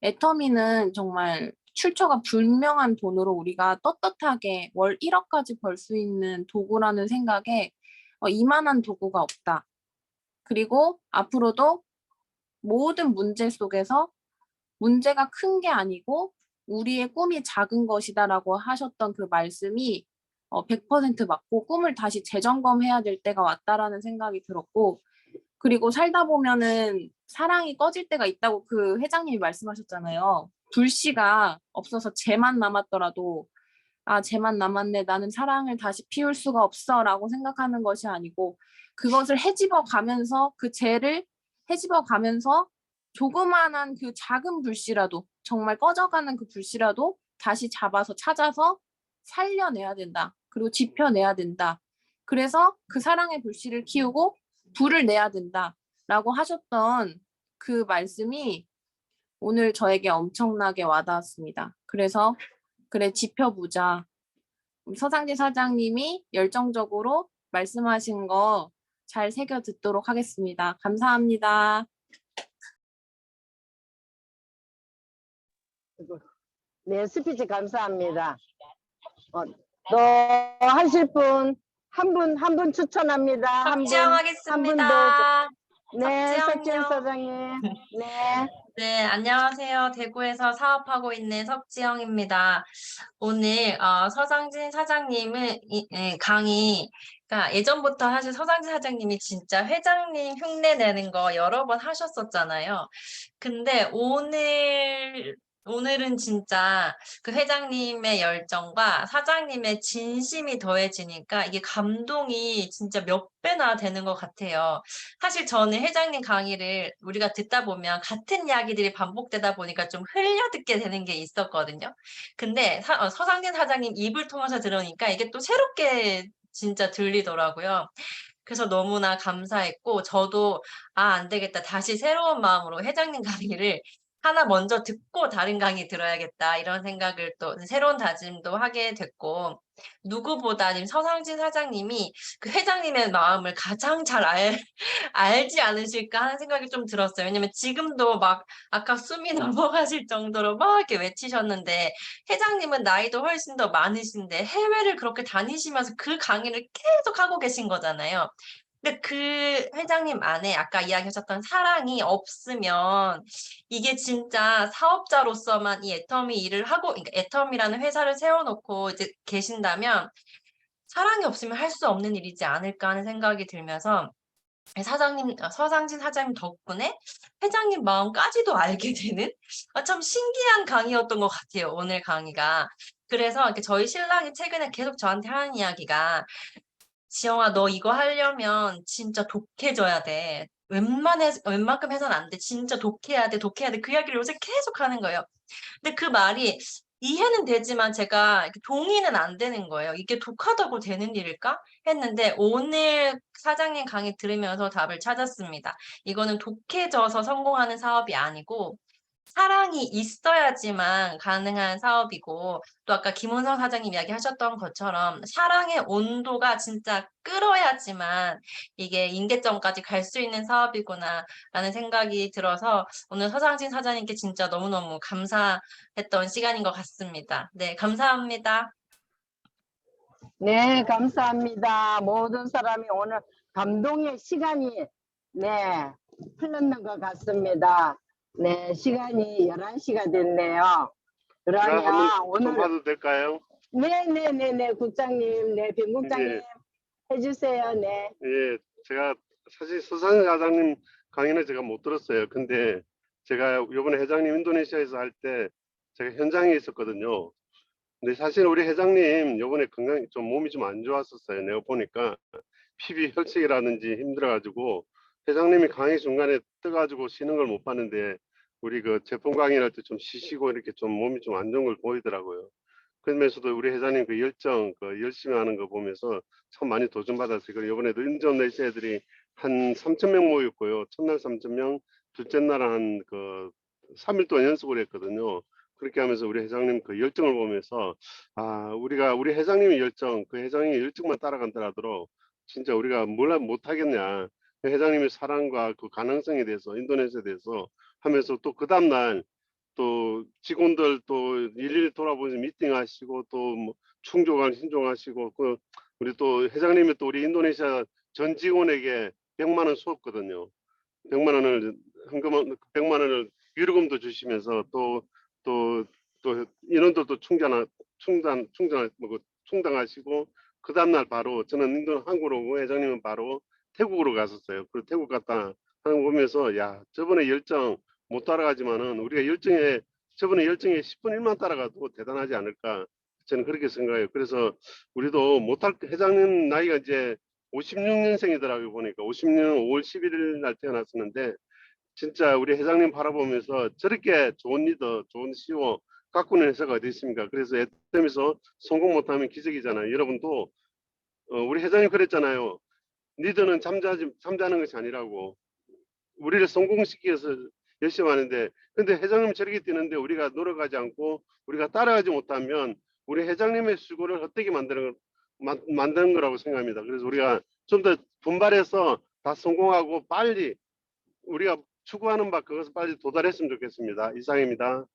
애터미는 정말 출처가 불명한 돈으로 우리가 떳떳하게 월 1억까지 벌 수 있는 도구라는 생각에 이만한 도구가 없다. 그리고 앞으로도 모든 문제 속에서 문제가 큰 게 아니고 우리의 꿈이 작은 것이다라고 하셨던 그 말씀이 100% 맞고 꿈을 다시 재점검해야 될 때가 왔다라는 생각이 들었고 그리고 살다 보면은 사랑이 꺼질 때가 있다고 그 회장님이 말씀하셨잖아요. 불씨가 없어서 재만 남았더라도 아, 쟤만 남았네. 나는 사랑을 다시 피울 수가 없어. 라고 생각하는 것이 아니고 그것을 헤집어 가면서 그 쟤를 헤집어 가면서 조그만한 그 작은 불씨라도 정말 꺼져가는 그 불씨라도 다시 잡아서 찾아서 살려내야 된다. 그리고 지펴내야 된다. 그래서 그 사랑의 불씨를 키우고 불을 내야 된다. 라고 하셨던 그 말씀이 오늘 저에게 엄청나게 와닿았습니다. 그래서 그래 지펴보자. 서상진 사장님이 열정적으로 말씀하신 거 잘 새겨 듣도록 하겠습니다. 감사합니다. 네, 스피치 감사합니다. 또 하실 분, 한 분 추천합니다. 한 분, 석지영하겠습니다. 네, 석지영 석지영요. 사장님. 네. 네, 안녕하세요. 대구에서 사업하고 있는 석지영입니다. 오늘 서상진 사장님은 강의, 그러니까 예전부터 사실 서상진 사장님이 진짜 회장님 흉내 내는 거 여러 번 하셨었잖아요. 근데 오늘은 진짜 그 회장님의 열정과 사장님의 진심이 더해지니까 이게 감동이 진짜 몇 배나 되는 것 같아요. 사실 저는 회장님 강의를 우리가 듣다 보면 같은 이야기들이 반복되다 보니까 좀 흘려듣게 되는 게 있었거든요. 근데 서상진 사장님 입을 통해서 들으니까 이게 또 새롭게 진짜 들리더라고요. 그래서 너무나 감사했고 저도 안 되겠다. 다시 새로운 마음으로 회장님 강의를 하나 먼저 듣고 다른 강의 들어야겠다. 이런 생각을 또 새로운 다짐도 하게 됐고 누구보다 지금 서상진 사장님이 그 회장님의 마음을 가장 잘 알지 않으실까 하는 생각이 좀 들었어요. 왜냐면 지금도 막 아까 숨이 넘어가실 정도로 막 이렇게 외치셨는데 회장님은 나이도 훨씬 더 많으신데 해외를 그렇게 다니시면서 그 강의를 계속 하고 계신 거잖아요. 근데 그 회장님 안에 아까 이야기하셨던 사랑이 없으면 이게 진짜 사업자로서만 이 애터미 일을 하고, 그러니까 애터미라는 회사를 세워놓고 이제 계신다면 사랑이 없으면 할 수 없는 일이지 않을까 하는 생각이 들면서 서상진 사장님 덕분에 회장님 마음까지도 알게 되는 참 신기한 강의였던 것 같아요. 오늘 강의가. 그래서 이렇게 저희 신랑이 최근에 계속 저한테 하는 이야기가 지영아, 너 이거 하려면 진짜 독해져야 돼. 웬만큼 해서는 안 돼. 진짜 독해야 돼. 독해야 돼. 그 이야기를 요새 계속 하는 거예요. 근데 그 말이 이해는 되지만 제가 이렇게 동의는 안 되는 거예요. 이게 독하다고 되는 일일까? 했는데 오늘 사장님 강의 들으면서 답을 찾았습니다. 이거는 독해져서 성공하는 사업이 아니고 사랑이 있어야지만 가능한 사업이고 또 아까 김은성 사장님 이야기하셨던 것처럼 사랑의 온도가 진짜 끓어야지만 이게 임계점까지 갈 수 있는 사업이구나라는 생각이 들어서 오늘 서상진 사장님께 진짜 너무너무 감사했던 시간인 것 같습니다. 네, 감사합니다. 네, 감사합니다. 모든 사람이 오늘 감동의 시간이 네, 흘렀는 것 같습니다. 네, 시간이 11시가 됐네요. 그러면 오늘 봐도 될까요? 네네네네 국장님, 네, 변 국장님 네. 해주세요. 네. 예, 제가 사실 서상진 사장님 강의는 제가 못 들었어요. 근데 제가 이번에 회장님 인도네시아에서 할 때 제가 현장에 있었거든요. 근데 사실 우리 회장님 이번에 건강이 좀 몸이 좀 안 좋았었어요. 내가 보니까 피부 혈색이라든지 힘들어가지고 회장님이 강의 중간에 떠가지고 쉬는 걸 못 봤는데 우리 그 제품 강의할 때 좀 쉬시고 이렇게 좀 몸이 좀 안 좋은 걸 보이더라고요. 그러면서도 우리 회장님 그 열정, 그 열심히 하는 거 보면서 참 많이 도전받았어요. 그리고 이번에도 인도네시아 애들이 한 3,000명 모였고요. 첫날 3,000명, 둘째 날 한 그 3일 동안 연습을 했거든요. 그렇게 하면서 우리 회장님 그 열정을 보면서 우리 회장님의 열정, 그 회장님의 열정만 따라간다라도 진짜 우리가 뭘 못하겠냐. 그 회장님의 사랑과 그 가능성에 대해서 인도네시아에 대해서 하면서 또 그 다음날 또 직원들 또 일일이 돌아보면서 미팅하시고 또 뭐 충족한 신종하시고 그 우리 또 회장님이 또 우리 인도네시아 전 직원에게 100만 원 줬거든요. 100만 원을 현금 100만 원을 위로금도 주시면서 또 인원들도 충당하시고 그 다음날 바로 저는 한국으로 오고 회장님은 바로 태국으로 갔었어요. 그리고 태국 갔다 하는 거 보면서 야 저번에 열정 못 따라가지만은 우리가 저번에 열정에 10분 1만 따라가도 대단하지 않을까 저는 그렇게 생각해요. 그래서 우리도 회장님 나이가 이제 56년생이더라고요. 보니까 56년 5월 11일 날 태어났었는데 진짜 우리 회장님 바라보면서 저렇게 좋은 리더, 좋은 CEO 가꾸는 회사가 어디 있습니까? 그래서 애터미에서 성공 못하면 기적이잖아요. 여러분도 우리 회장님 그랬잖아요. 리더는 잠자는 것이 아니라고. 우리를 성공시키기 위해서 열심히 하는데 근데 회장님 저렇게 뛰는데 우리가 노력하지 않고 우리가 따라가지 못하면 우리 회장님의 수고를 헛되게 만드는 거라고 생각합니다. 그래서 우리가 좀 더 분발해서 다 성공하고 빨리 우리가 추구하는 바 그것을 빨리 도달했으면 좋겠습니다. 이상입니다.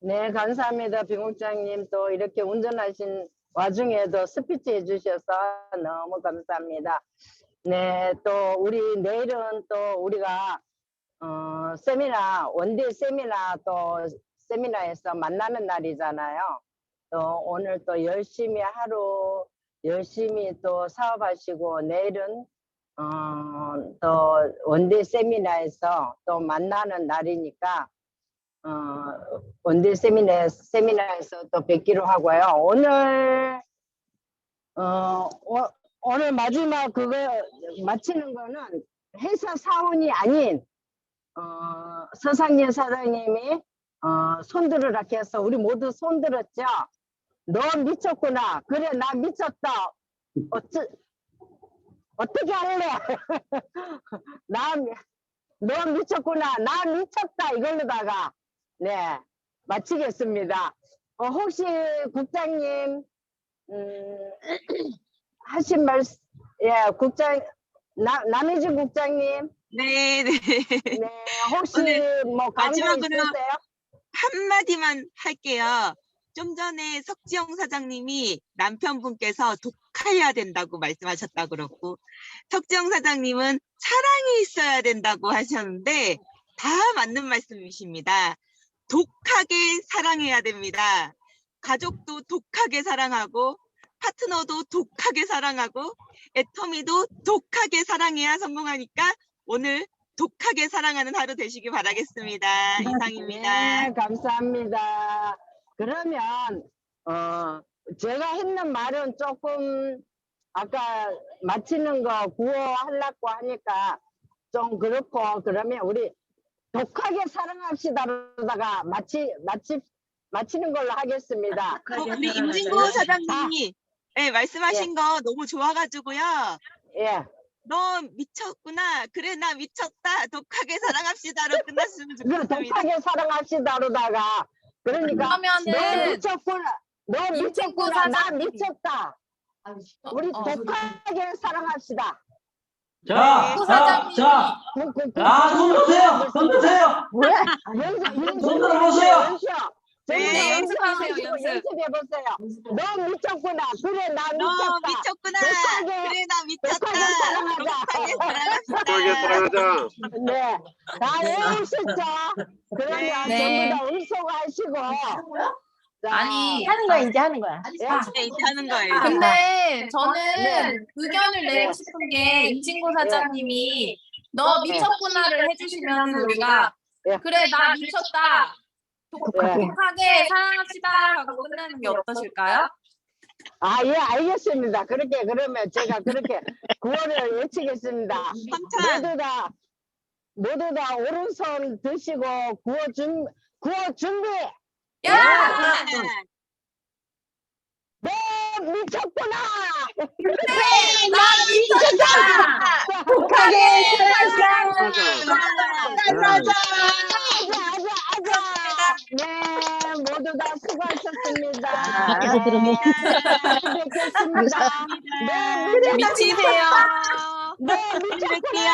네, 감사합니다. 비국장님 또 이렇게 운전하신 와중에도 스피치 해주셔서 너무 감사합니다. 네, 또 우리 내일은 또 우리가 세미나 원데이 세미나 또 세미나에서 만나는 날이잖아요. 또 오늘 또 열심히 하루 열심히 또 사업하시고 내일은 또 원데이 세미나에서 또 만나는 날이니까 원데이 세미나에서 또 뵙기로 하고요. 오늘 마지막 그거 마치는 거는 회사 사원이 아닌 서상진 사장님이 손들으라 해서 우리 모두 손들었죠. 너 미쳤구나. 그래 나 미쳤다. 어떻게 할래? 너 미쳤구나. 나 미쳤다. 이걸로다가 네 마치겠습니다. 혹시 국장님 하신 말씀 남혜진 국장님 네, 네. 네 혹시 오늘 뭐 강의 마지막으로 있으세요? 한마디만 할게요. 좀 전에 석지영 사장님이 남편분께서 독해야 된다고 말씀하셨다 그렇고 석지영 사장님은 사랑이 있어야 된다고 하셨는데 다 맞는 말씀이십니다. 독하게 사랑해야 됩니다. 가족도 독하게 사랑하고 파트너도 독하게 사랑하고 애터미도 독하게 사랑해야 성공하니까 오늘 독하게 사랑하는 하루 되시길 바라겠습니다. 이상입니다. 네, 감사합니다. 그러면 제가 했는 말은 조금 아까 마치는 거 구호하려고 하니까 좀 그렇고 그러면 우리 독하게 사랑합시다로다가 마치는 걸로 하겠습니다. 우리 임진구 사장님이 네, 말씀하신 거 너무 좋아가지고요. 예. 너 미쳤구나. 그래 나 미쳤다. 독하게 사랑합시다로 끝났으면 그래, 좋겠습니다. 독하게 사랑합시다로다가 그러니까 너 그러면은 미쳤구나. 너 임진구 미쳤구나. 나 사장님. 미쳤다. 우리 독하게 사랑합시다. 자, 부사장님이 손 드세요. 손 드세요. 손 들어보세요. 네, 연습하세요, 연습. 연습해보세요. 너 미쳤구나. 그래 나 너 미쳤다. 미쳤구나. 독하게, 그래 나 미쳤다. 독하게 사랑하자. 독하게 독하게 사랑합시다. 사랑하자. 네. 다 외우셨죠? 그러면 네. 전부 다 응소하시고. 자, 아니 하는 거야, 이제 하는 거야. 예? 네, 이제 하는 거예요. 근데 저는 네. 의견을 내고 싶은 게 임진구 사장님이 너 미쳤구나를 해주시면 우리가 예. 그래 나 미쳤다 독하게 사랑합시다 하고 끝내는 게 어떠실까요? 아, 예, 알겠습니다. 그렇게, 그러면 제가 그렇게 구호를 외치겠습니다. 삼천. 모두 다 오른손 드시고 구호 준비! 야! 너 미쳤구나! 나 미쳤다! 독하게 사랑하자. 아자! 네, 모두 다 수고하셨습니다. 네, 뵙겠습니다. 네, 미치세요. 네, 미쳤구나!